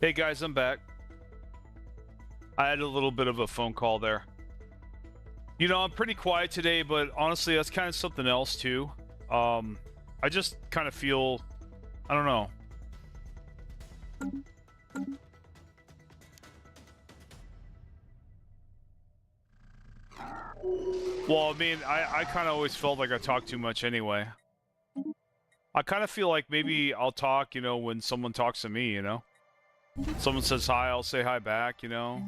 Hey guys, I'm back. I had a little bit of a phone call there. You know, I'm pretty quiet today, but honestly, that's kind of something else too. I just kind of feel, I don't know. Well, I mean, I kind of always felt like I talked too much anyway. I kind of feel like maybe I'll talk, you know, when someone talks to me, you know? Someone says hi, I'll say hi back, you know?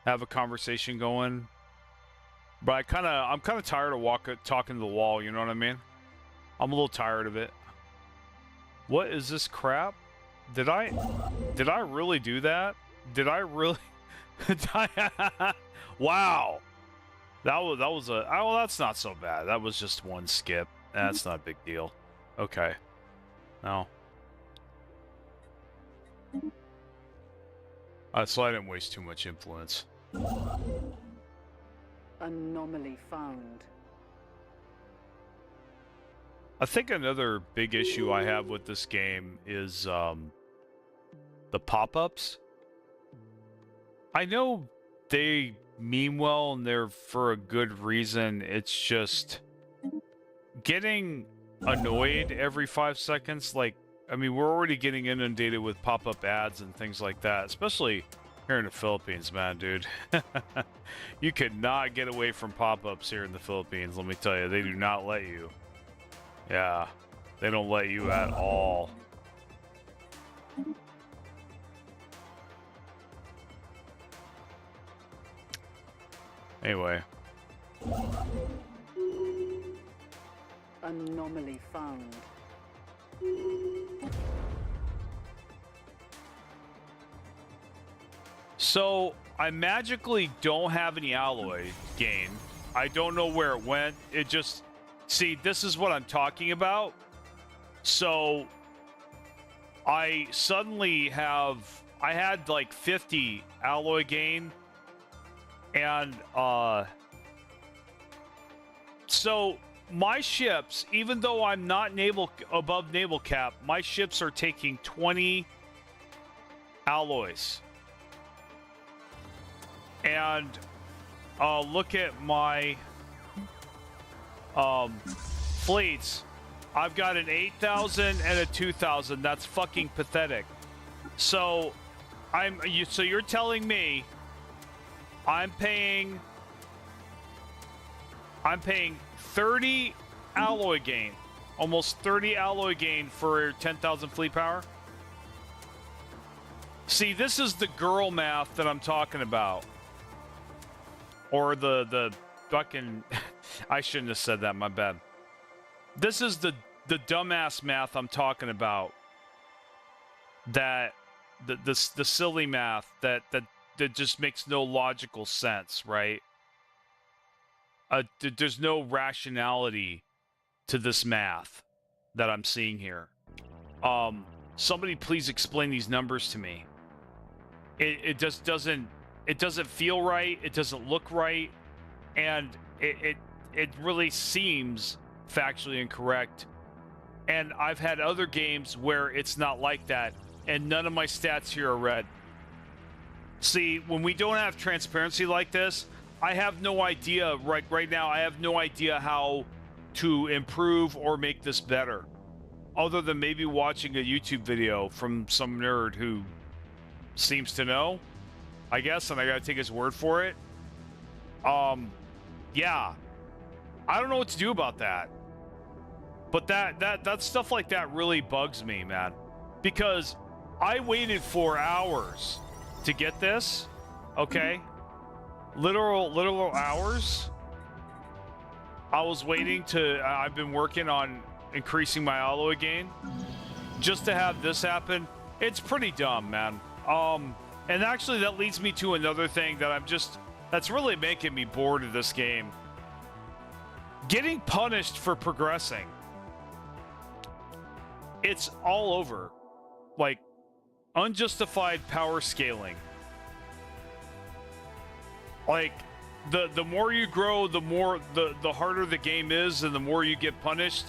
Have a conversation going. But I'm kind of tired of talking to the wall, you know what I mean? I'm a little tired of it. What is this crap? Did I really do that? Did I really? Wow. That was a, oh, well, that's not so bad. That was just one skip. That's not a big deal. Okay. No. So I didn't waste too much influence. Anomaly found. I think another big issue I have with this game is the pop-ups. I know they mean well and they're for a good reason. It's just getting annoyed every 5 seconds. Like, I mean, we're already getting inundated with pop-up ads and things like that, especially here in the Philippines, man, dude. You could not get away from pop-ups here in the Philippines, let me tell you. They do not let you. Yeah, they don't let you at all. Anyway. Anomaly found. So, I magically don't have any alloy gain. I don't know where it went. It just... See, this is what I'm talking about. So, I suddenly have... I had like 50 alloy gain. And, so, my ships, even though I'm not above naval cap, my ships are taking 20 alloys. And look at my fleets. I've got an 8,000 and a 2,000. That's fucking pathetic. So so you're telling me I'm paying 30 alloy gain, almost 30 alloy gain for 10,000 fleet power? See, this is the girl math that I'm talking about. Or the fucking... I shouldn't have said that, my bad. This is the dumbass math I'm talking about. That... The silly math that just makes no logical sense, right? There's no rationality to this math that I'm seeing here. Somebody please explain these numbers to me. It just doesn't... It doesn't feel right. It doesn't look right, and it really seems factually incorrect. And I've had other games where it's not like that, and none of my stats here are red. See, when we don't have transparency like this, I have no idea right now. I have no idea how to improve or make this better, other than maybe watching a YouTube video from some nerd who seems to know, I guess, and I gotta take his word for it. Yeah. I don't know what to do about that. But that stuff like that really bugs me, man. Because I waited for hours to get this, okay? Literal hours. I was waiting I've been working on increasing my alloy gain just to have this happen. It's pretty dumb, man. And actually that leads me to another thing that that's really making me bored of this game. Getting punished for progressing. It's all over. Like, unjustified power scaling. Like, the more you grow, the harder the game is, and the more you get punished.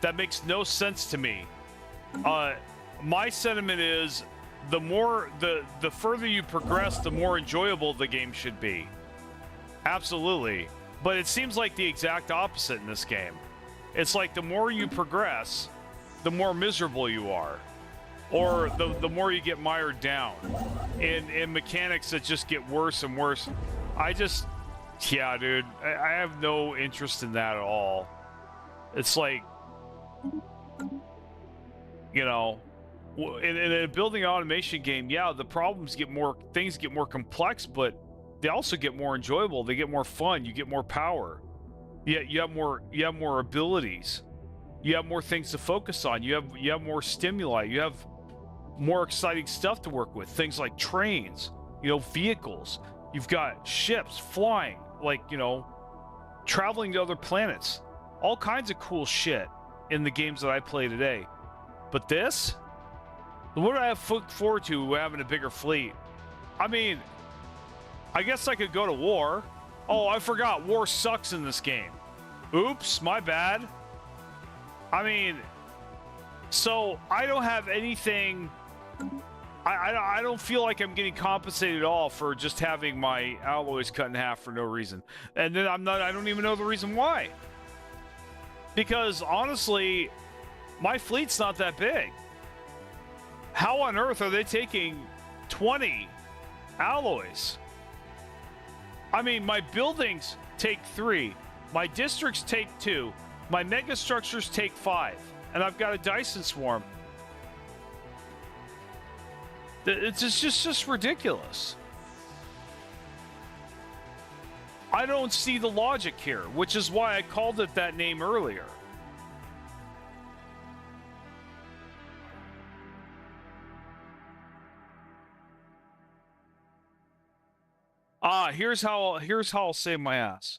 That makes no sense to me. My sentiment is the further you progress, the more enjoyable the game should be. Absolutely. But it seems like the exact opposite in this game. It's like the more you progress, the more miserable you are. Or the more you get mired down in mechanics that just get worse and worse. Yeah, dude, I have no interest in that at all. It's like, you know, in a building automation game, yeah, the things get more complex, but they also get more enjoyable. They get more fun. You get more power. You have more abilities. You have more things to focus on. You have more stimuli. You have more exciting stuff to work with. Things like trains, vehicles. You've got ships flying, traveling to other planets. All kinds of cool shit in the games that I play today. But this, what do I have forward to having a bigger fleet? I mean, I guess I could go to war. Oh, I forgot. War sucks in this game. Oops, my bad. I mean, so I don't have anything. I don't feel like I'm getting compensated at all for just having my alloys cut in half for no reason. And then I don't even know the reason why. Because honestly, my fleet's not that big. How on earth are they taking 20 alloys? I mean, my buildings take 3. My districts take 2. My megastructures take 5. And I've got a Dyson swarm. It's just ridiculous. I don't see the logic here, which is why I called it that name earlier. Here's how I'll save my ass.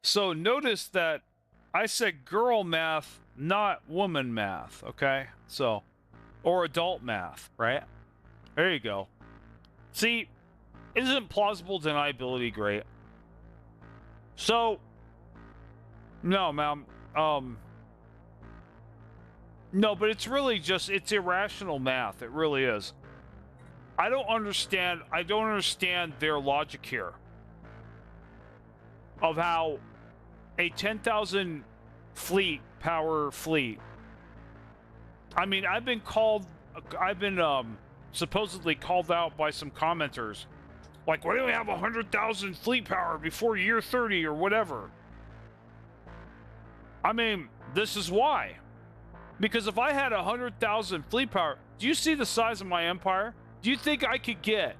So notice that I said girl math, not woman math, okay? So, or adult math, right? There you go. See, isn't plausible deniability great? So, no, ma'am. No, but it's really just, it's irrational math. It really is. I don't understand their logic here of how a 10,000 power fleet. I mean, I've been supposedly called out by some commenters. Like, why do we have 100,000 fleet power before year 30 or whatever? I mean, this is why. Because if I had 100,000 fleet power, do you see the size of my empire? Do you think I could get,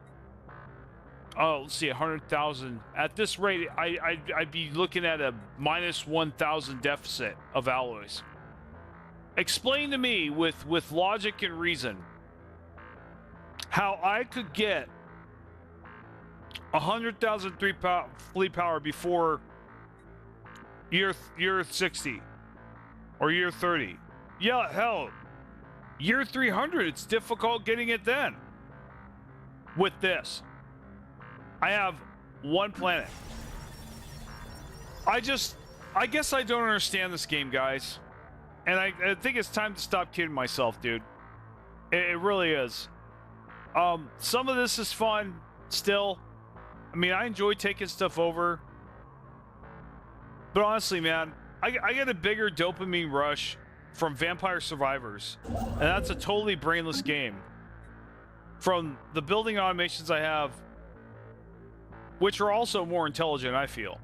let's see, 100,000. At this rate, I'd be looking at a minus 1,000 deficit of alloys. Explain to me with logic and reason how I could get 100,000 fleet power before year 60 or year 30. Yeah, hell, year 300, it's difficult getting it then. With this, I have one planet. I guess I don't understand this game, guys. And I think it's time to stop kidding myself, dude. It really is. Some of this is fun still. I mean, I enjoy taking stuff over. But honestly, man, I get a bigger dopamine rush from Vampire Survivors. And that's a totally brainless game. From the building automations I have, which are also more intelligent, I feel,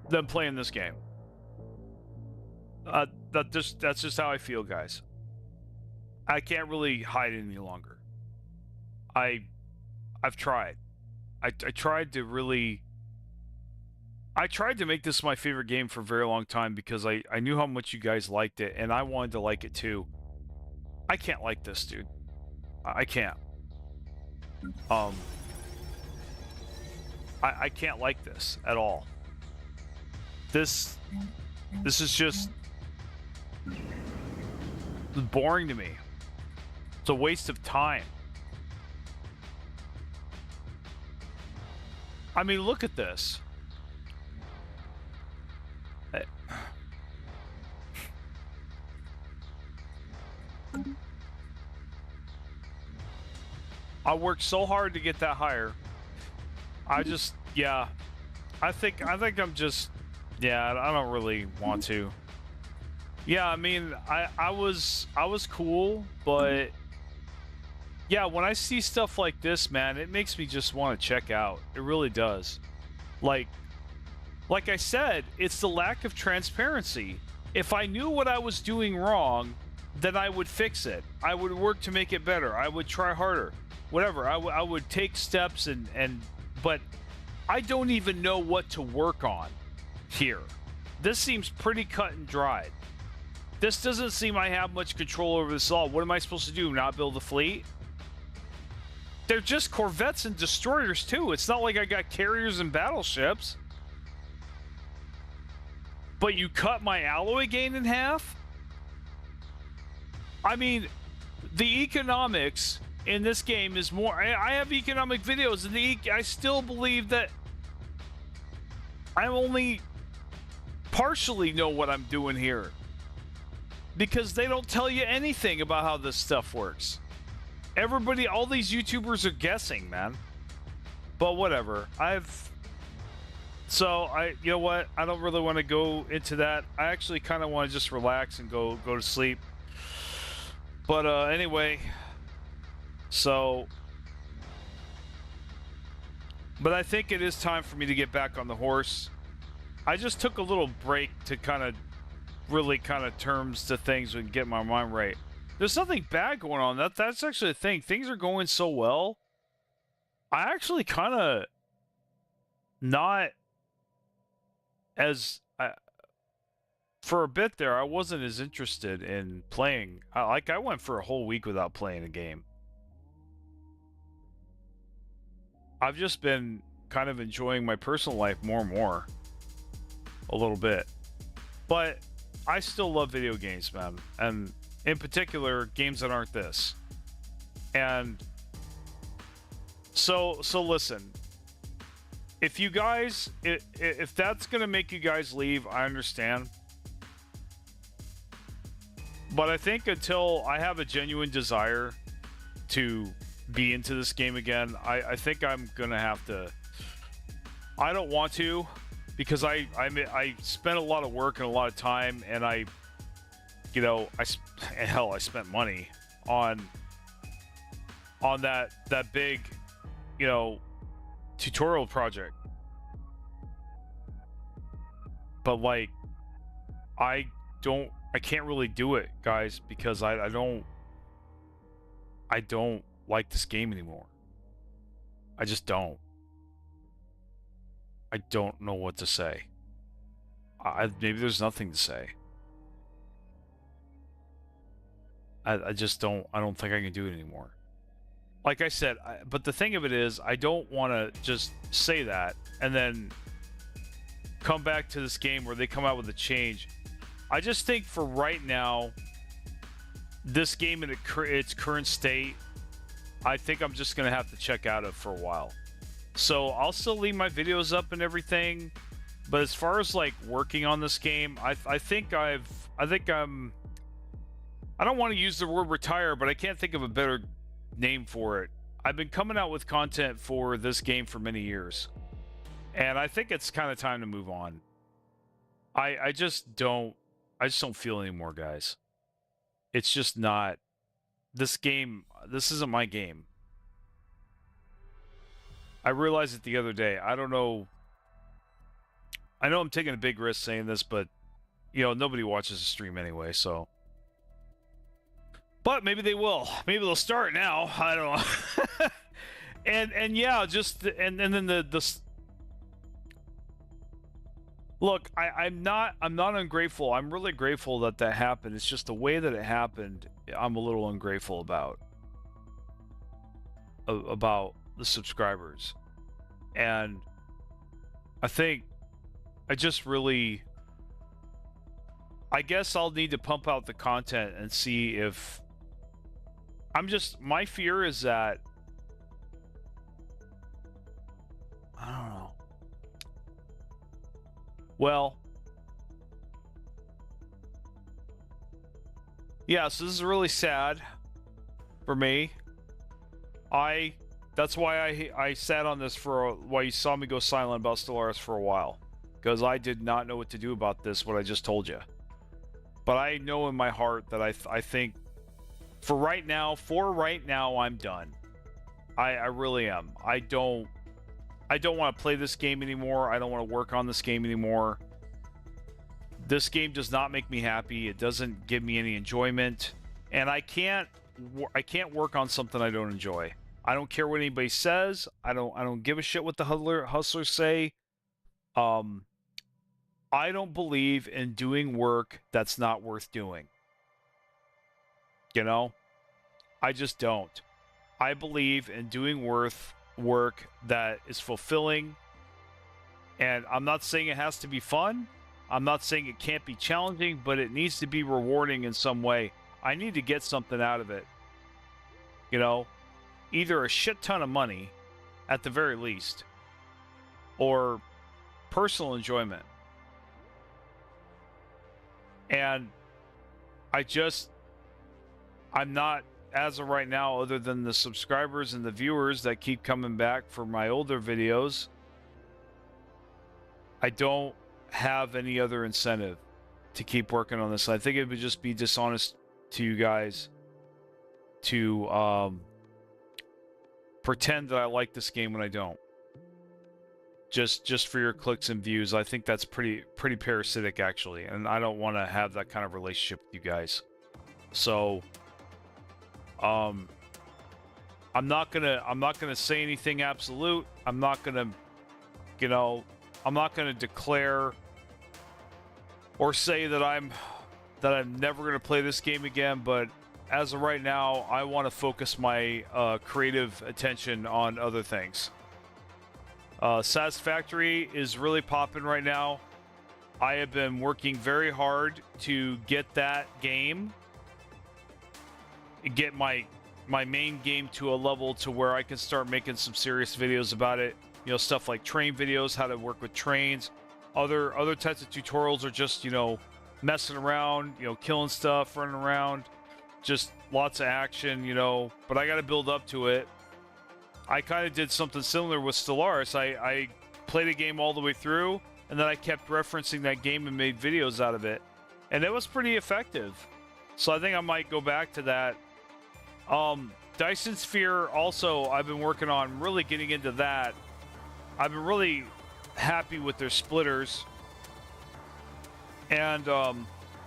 than playing this game. That's just how I feel, guys. I can't really hide any longer. I've tried. I tried to make this my favorite game for a very long time because I knew how much you guys liked it, and I wanted to like it too. I can't like this, dude. I can't. I can't like this at all. This is just boring to me. It's a waste of time. I mean, look at this. I worked so hard to get that higher. I just, yeah. I think I'm just, yeah, I don't really want to. Yeah, I mean, I was cool, but yeah, when I see stuff like this, man, it makes me just want to check out. It really does. Like I said, it's the lack of transparency. If I knew what I was doing wrong, then I would fix it. I would work to make it better. I would try harder. Whatever. I would take steps but I don't even know what to work on here. This seems pretty cut and dried. This doesn't seem I have much control over this at all. What am I supposed to do? Not build a fleet? They're just corvettes and destroyers too. It's not like I got carriers and battleships. But you cut my alloy gain in half? I mean, the economics in this game is more... I have economic videos, and I still believe that I only partially know what I'm doing here. Because they don't tell you anything about how this stuff works. Everybody, all these YouTubers are guessing, man. But whatever. You know what? I don't really want to go into that. I actually kind of want to just relax and go to sleep. But anyway, but I think it is time for me to get back on the horse. I just took a little break to kind of really terms to things and get my mind right. There's nothing bad going on. That's actually the thing. Things are going so well. I actually kind of not as for a bit there, I wasn't as interested in playing. I went for a whole week without playing a game. I've just been kind of enjoying my personal life more and more. A little bit. But I still love video games, man. And in particular, games that aren't this. And so listen. If you guys, if that's going to make you guys leave, I understand. But I think until I have a genuine desire to be into this game again, I think I'm going to have to... I don't want to, because I spent a lot of work and a lot of time, and I spent money on that big, tutorial project. But like, I can't really do it, guys, because I don't like this game anymore. I just don't. I don't know what to say. Maybe there's nothing to say. I just don't. I don't think I can do it anymore. Like I said, but the thing of it is, I don't want to just say that and then come back to this game where they come out with a change. I just think for right now, this game in its current state, I think I'm just going to have to check out of for a while. So I'll still leave my videos up and everything, but as far as like working on this game, I think I'm... I don't want to use the word retire, but I can't think of a better name for it. I've been coming out with content for this game for many years, and I think it's kind of time to move on. I just don't feel anymore, guys. It's just not this game. This isn't my game. I realized it the other day. I don't know. I know I'm taking a big risk saying this, but nobody watches the stream anyway, so. But maybe they will. Maybe they'll start now. I don't know. and yeah, and then the look, I'm not ungrateful. I'm really grateful that happened. It's just the way that it happened, I'm a little ungrateful about the subscribers. And I think I guess I'll need to pump out the content and see if my fear is that, I don't know. Well, yeah, so this is really sad for me. That's why I sat on this why you saw me go silent about Stellaris for a while, because I did not know what to do about this, what I just told you. But I know in my heart that I think for right now, I'm done. I really am. I don't want to play this game anymore. I don't want to work on this game anymore. This game does not make me happy. It doesn't give me any enjoyment, and I can't work on something I don't enjoy. I don't care what anybody says. I don't give a shit what the hustlers say. I don't believe in doing work that's not worth doing. You know? I just don't. I believe in doing work that is fulfilling. And I'm not saying it has to be fun. I'm not saying it can't be challenging, but it needs to be rewarding in some way. I need to get something out of it. You know? Either a shit ton of money, at the very least, or personal enjoyment. And I'm not, as of right now, other than the subscribers and the viewers that keep coming back for my older videos, I don't have any other incentive to keep working on this. I think it would just be dishonest to you guys to pretend that I like this game when I don't. Just for your clicks and views. I think that's pretty parasitic, actually, and I don't want to have that kind of relationship with you guys. So I'm not gonna say anything absolute. I'm not gonna declare or say that I'm never gonna play this game again, but as of right now, I want to focus my creative attention on other things. Satisfactory is really popping right now. I have been working very hard to get that game, get my main game to a level to where I can start making some serious videos about it. You know, stuff like train videos, how to work with trains. Other types of tutorials are just, messing around, killing stuff, running around. Just lots of action, but I got to build up to it. I kind of did something similar with Stellaris. I played a game all the way through, and then I kept referencing that game and made videos out of it. And it was pretty effective. So I think I might go back to that. Dyson Sphere, also, I've been working on really getting into that. I've been really happy with their splitters. And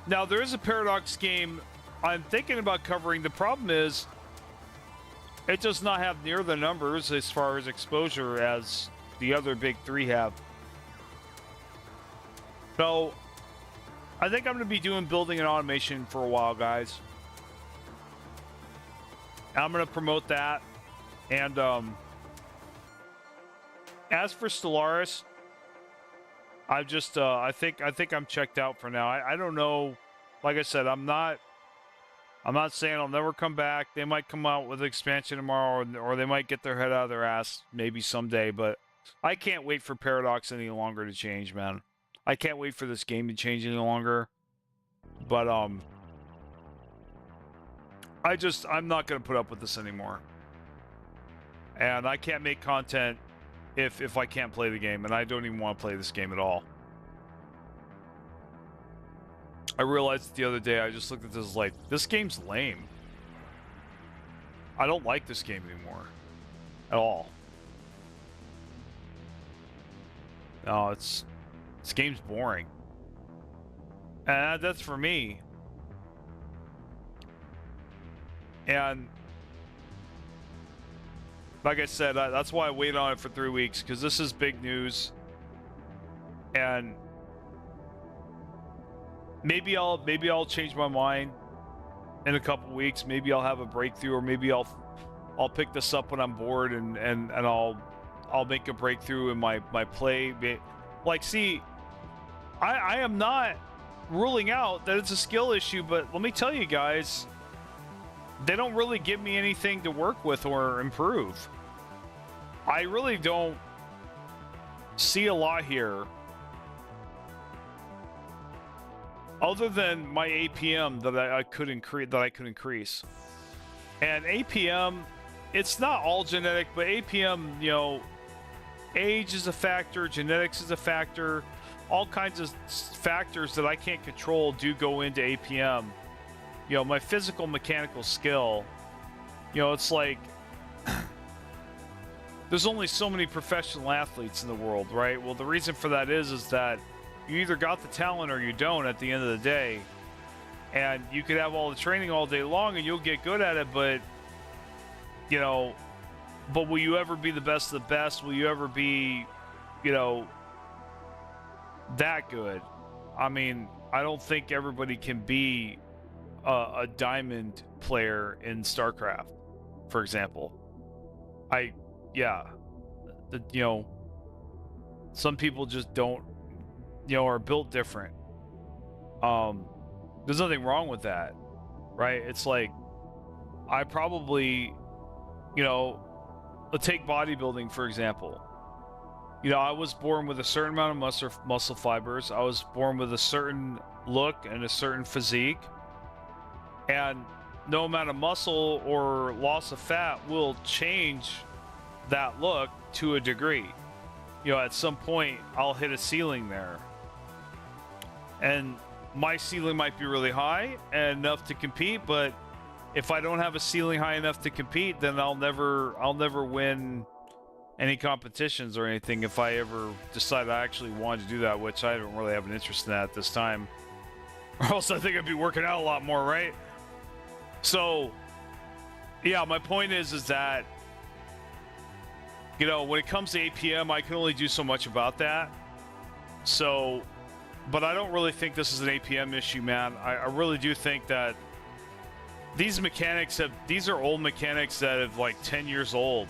now there is a Paradox game I'm thinking about covering. The problem is it does not have near the numbers as far as exposure as the other big three have. So I think I'm going to be doing building and automation for a while, guys. I'm going to promote that. And as for Stellaris, I've just I think I'm checked out for now. I don't know. Like I said, I'm not saying I'll never come back. They might come out with expansion tomorrow, or they might get their head out of their ass maybe someday, but I can't wait for Paradox any longer to change, man. I can't wait for this game to change any longer. But I'm not going to put up with this anymore. And I can't make content if I can't play the game, and I don't even want to play this game at all. I realized the other day, I just looked at this like, this game's lame. I don't like this game anymore. At all. No, this game's boring. And that's for me. And like I said, that's why I waited on it for 3 weeks, because this is big news. And maybe I'll change my mind in a couple weeks. Maybe I'll have a breakthrough, or maybe I'll pick this up when I'm bored, and I'll make a breakthrough in my play. Like, see, I am not ruling out that it's a skill issue, but let me tell you guys, they don't really give me anything to work with or improve. I really don't see a lot here, other than my APM that I could increase. And APM it's not all genetic, but APM, you know, age is a factor, genetics is a factor, all kinds of factors that I can't control do go into APM. You know, my physical mechanical skill, you know, it's like there's only so many professional athletes in the world, right? Well, the reason for that is that you either got the talent or you don't at the end of the day. And you could have all the training all day long and you'll get good at it, but, you know, but will you ever be the best of the best? Will you ever be, you know, that good? I mean, I don't think everybody can be a diamond player in StarCraft, for example. You know, some people just don't, you know, are built different. There's nothing wrong with that, right? It's like, I probably, you know, let's take bodybuilding, for example. You know, I was born with a certain amount of muscle fibers. I was born with a certain look and a certain physique. And no amount of muscle or loss of fat will change that look to a degree. You know, at some point, I'll hit a ceiling there. And my ceiling might be really high and enough to compete, but if I don't have a ceiling high enough to compete, then I'll never win any competitions or anything if I ever decide I actually wanted to do that, which I don't really have an interest in that at this time. Or else I think I'd be working out a lot more, right? So, yeah, my point is that, you know, when it comes to APM, I can only do so much about that. So, but I don't really think this is an APM issue, man. I really do think that these mechanics these are old mechanics that have like 10 years old.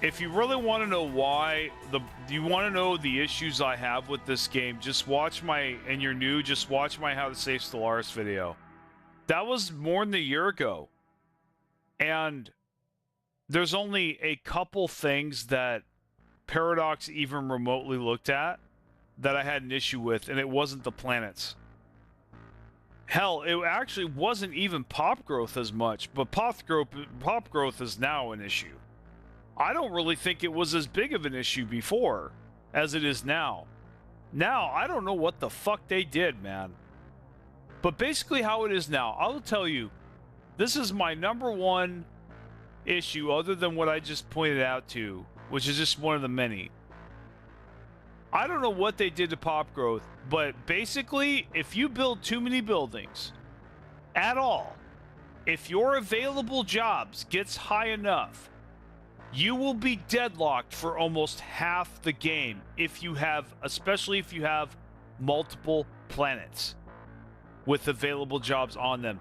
If you really want to know why you want to know the issues I have with this game, just watch and you're new, just watch my How to Save Stellaris video. That was more than a year ago. And there's only a couple things that Paradox even remotely looked at that I had an issue with, and it wasn't the planets. Hell, it actually wasn't even pop growth as much, but pop growth is now an issue. I don't really think it was as big of an issue before as it is now. Now, I don't know what the fuck they did, man. But basically how it is now, I will tell you, this is my number one issue other than what I just pointed out to, which is just one of the many. I don't know what they did to pop growth, but basically, if you build too many buildings at all, if your available jobs gets high enough, you will be deadlocked for almost half the game especially if you have multiple planets with available jobs on them.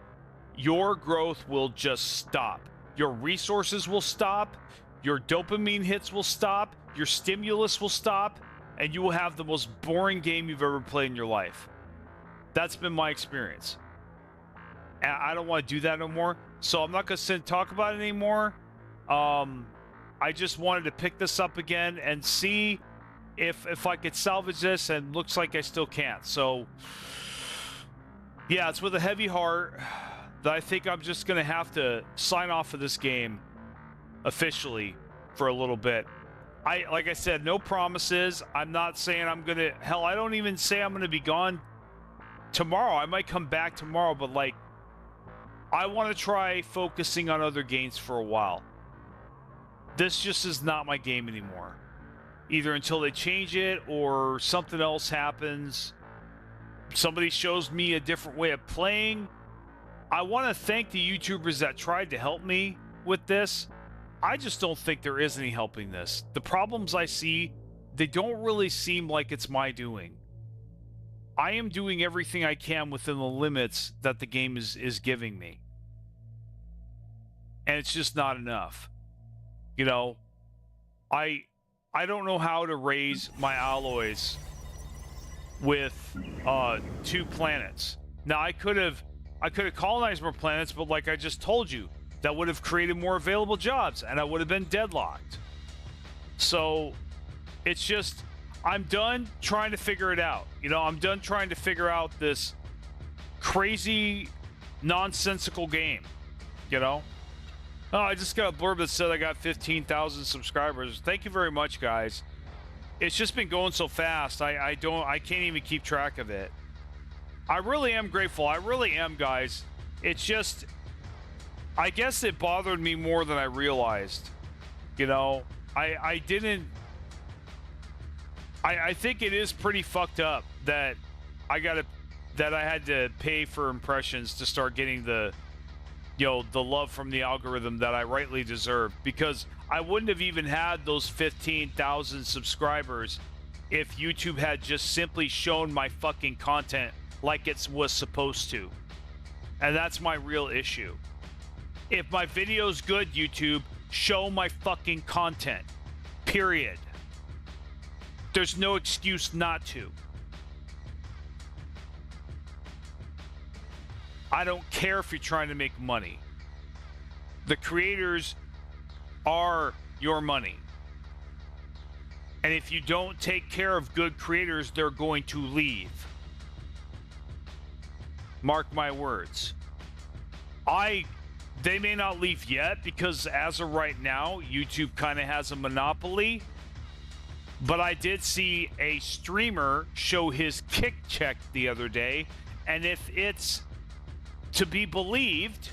Your growth will just stop. Your resources will stop. Your dopamine hits will stop. Your stimulus will stop. And you will have the most boring game you've ever played in your life. That's been my experience. And I don't want to do that no more. So I'm not going to talk about it anymore. I just wanted to pick this up again and see if I could salvage this, and looks like I still can't. So, yeah, it's with a heavy heart that I think I'm just going to have to sign off of this game officially for a little bit. Like I said, no promises. I'm not saying I'm going to... Hell, I don't even say I'm going to be gone tomorrow. I might come back tomorrow, but, like, I want to try focusing on other games for a while. This just is not my game anymore. Either until they change it or something else happens. Somebody shows me a different way of playing. I want to thank the YouTubers that tried to help me with this. I just don't think there is any helping this. The problems I see, they don't really seem like it's my doing. I am doing everything I can within the limits that the game is giving me. And it's just not enough. You know, I don't know how to raise my alloys with 2 planets. Now I could have colonized more planets, but like I just told you, that would have created more available jobs, and I would have been deadlocked. So, it's just, I'm done trying to figure it out. You know, I'm done trying to figure out this crazy, nonsensical game. you know? Oh, I just got a blurb that said I got 15,000 subscribers. Thank you very much, guys. It's just been going so fast. I can't even keep track of it. I really am grateful. I really am, guys. It's just, I guess it bothered me more than I realized. You know, I think it is pretty fucked up that I had to pay for impressions to start getting the love from the algorithm that I rightly deserve, because I wouldn't have even had those 15,000 subscribers if YouTube had just simply shown my fucking content like it was supposed to. And that's my real issue. If my video's good, YouTube, show my fucking content. Period. There's no excuse not to. I don't care if you're trying to make money. The creators are your money. And if you don't take care of good creators, they're going to leave. Mark my words. They may not leave yet, because as of right now, YouTube kind of has a monopoly. But I did see a streamer show his kick check the other day, and if it's to be believed,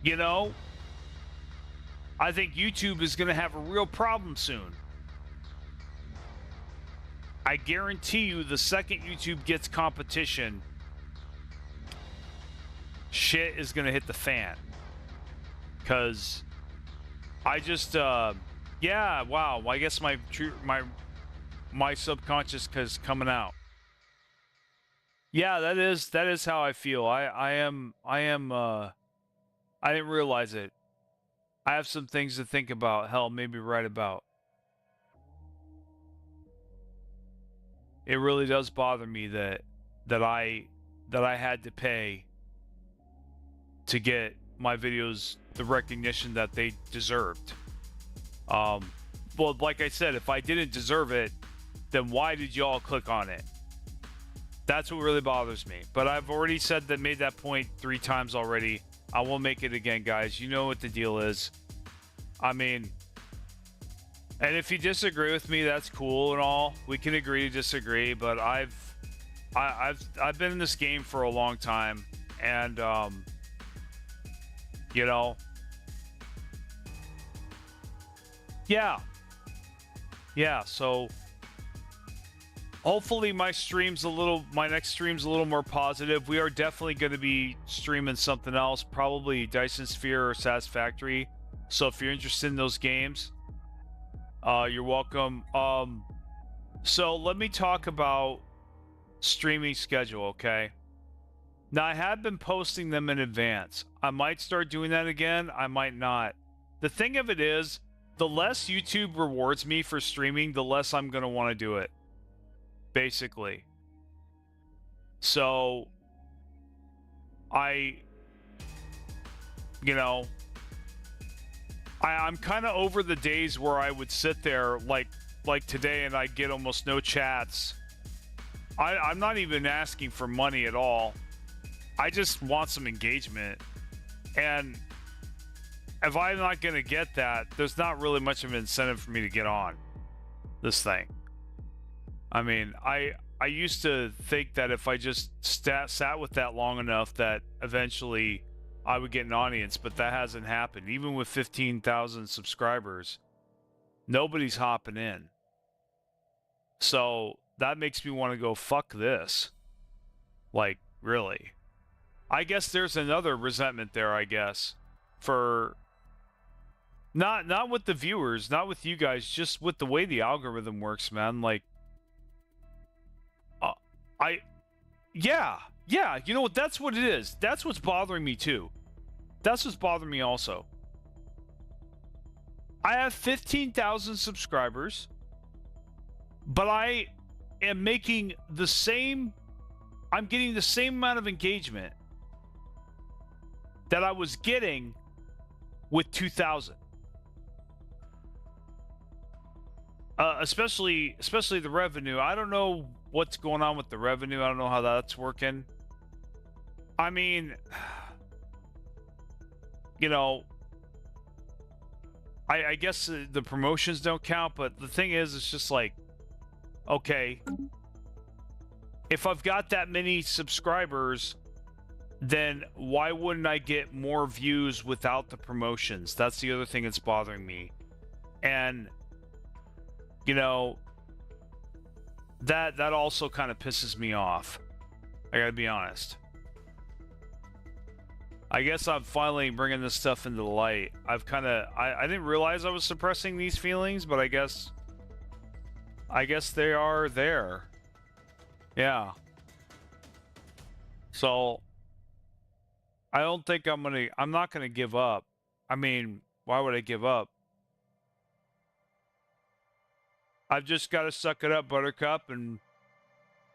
you know, I think YouTube is going to have a real problem soon. I guarantee you, the second YouTube gets competition, shit is going to hit the fan. Because I just, yeah, wow, I guess my subconscious is coming out. Yeah, that is how I feel. I didn't realize it. I have some things to think about. Hell, maybe write about. It really does bother me that I had to pay to get my videos the recognition that they deserved. Well, like I said, if I didn't deserve it, then why did y'all click on it? That's what really bothers me. But I've already made that point 3 times already. I won't make it again, guys. You know what the deal is. I mean, and if you disagree with me, that's cool and all. We can agree to disagree, but I've been in this game for a long time, and you know, yeah, so hopefully my next stream's a little more positive. We are definitely going to be streaming something else, probably Dyson Sphere or Satisfactory. So if you're interested in those games, you're welcome. So let me talk about streaming schedule, okay? Now, I have been posting them in advance. I might start doing that again. I might not. The thing of it is, the less YouTube rewards me for streaming, the less I'm going to want to do it. Basically. So, I'm kind of over the days where I would sit there like today and I'd get almost no chats. I'm not even asking for money at all. I just want some engagement. And if I'm not going to get that, there's not really much of an incentive for me to get on this thing. I mean, I used to think that if I just sat with that long enough that eventually I would get an audience, but that hasn't happened. Even with 15,000 subscribers, nobody's hopping in. So that makes me want to go, fuck this. Like, really. I guess there's another resentment there, I guess. For not with the viewers, not with you guys, just with the way the algorithm works, man. Like, yeah, you know what? That's what it is. That's what's bothering me too. That's what's bothering me also. I have 15,000 subscribers, but I am making the same, I'm getting the same amount of engagement that I was getting with 2,000. Especially the revenue. I don't know what's going on with the revenue. I don't know how that's working. I mean, you know, I guess the promotions don't count, but the thing is, it's just like, okay, if I've got that many subscribers, then why wouldn't I get more views without the promotions? That's the other thing that's bothering me. And, you know, that also kind of pisses me off. I gotta be honest. I guess I'm finally bringing this stuff into the light. I've kind of... I didn't realize I was suppressing these feelings, but I guess they are there. Yeah. So I don't think I'm not gonna give up. I mean, why would I give up? I've just got to suck it up, Buttercup, and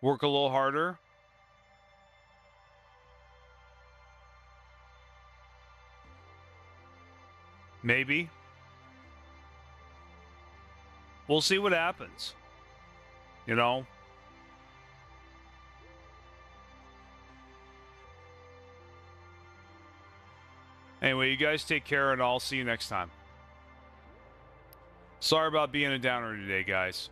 work a little harder. Maybe. We'll see what happens. You know? Anyway, you guys take care, and I'll see you next time. Sorry about being a downer today, guys.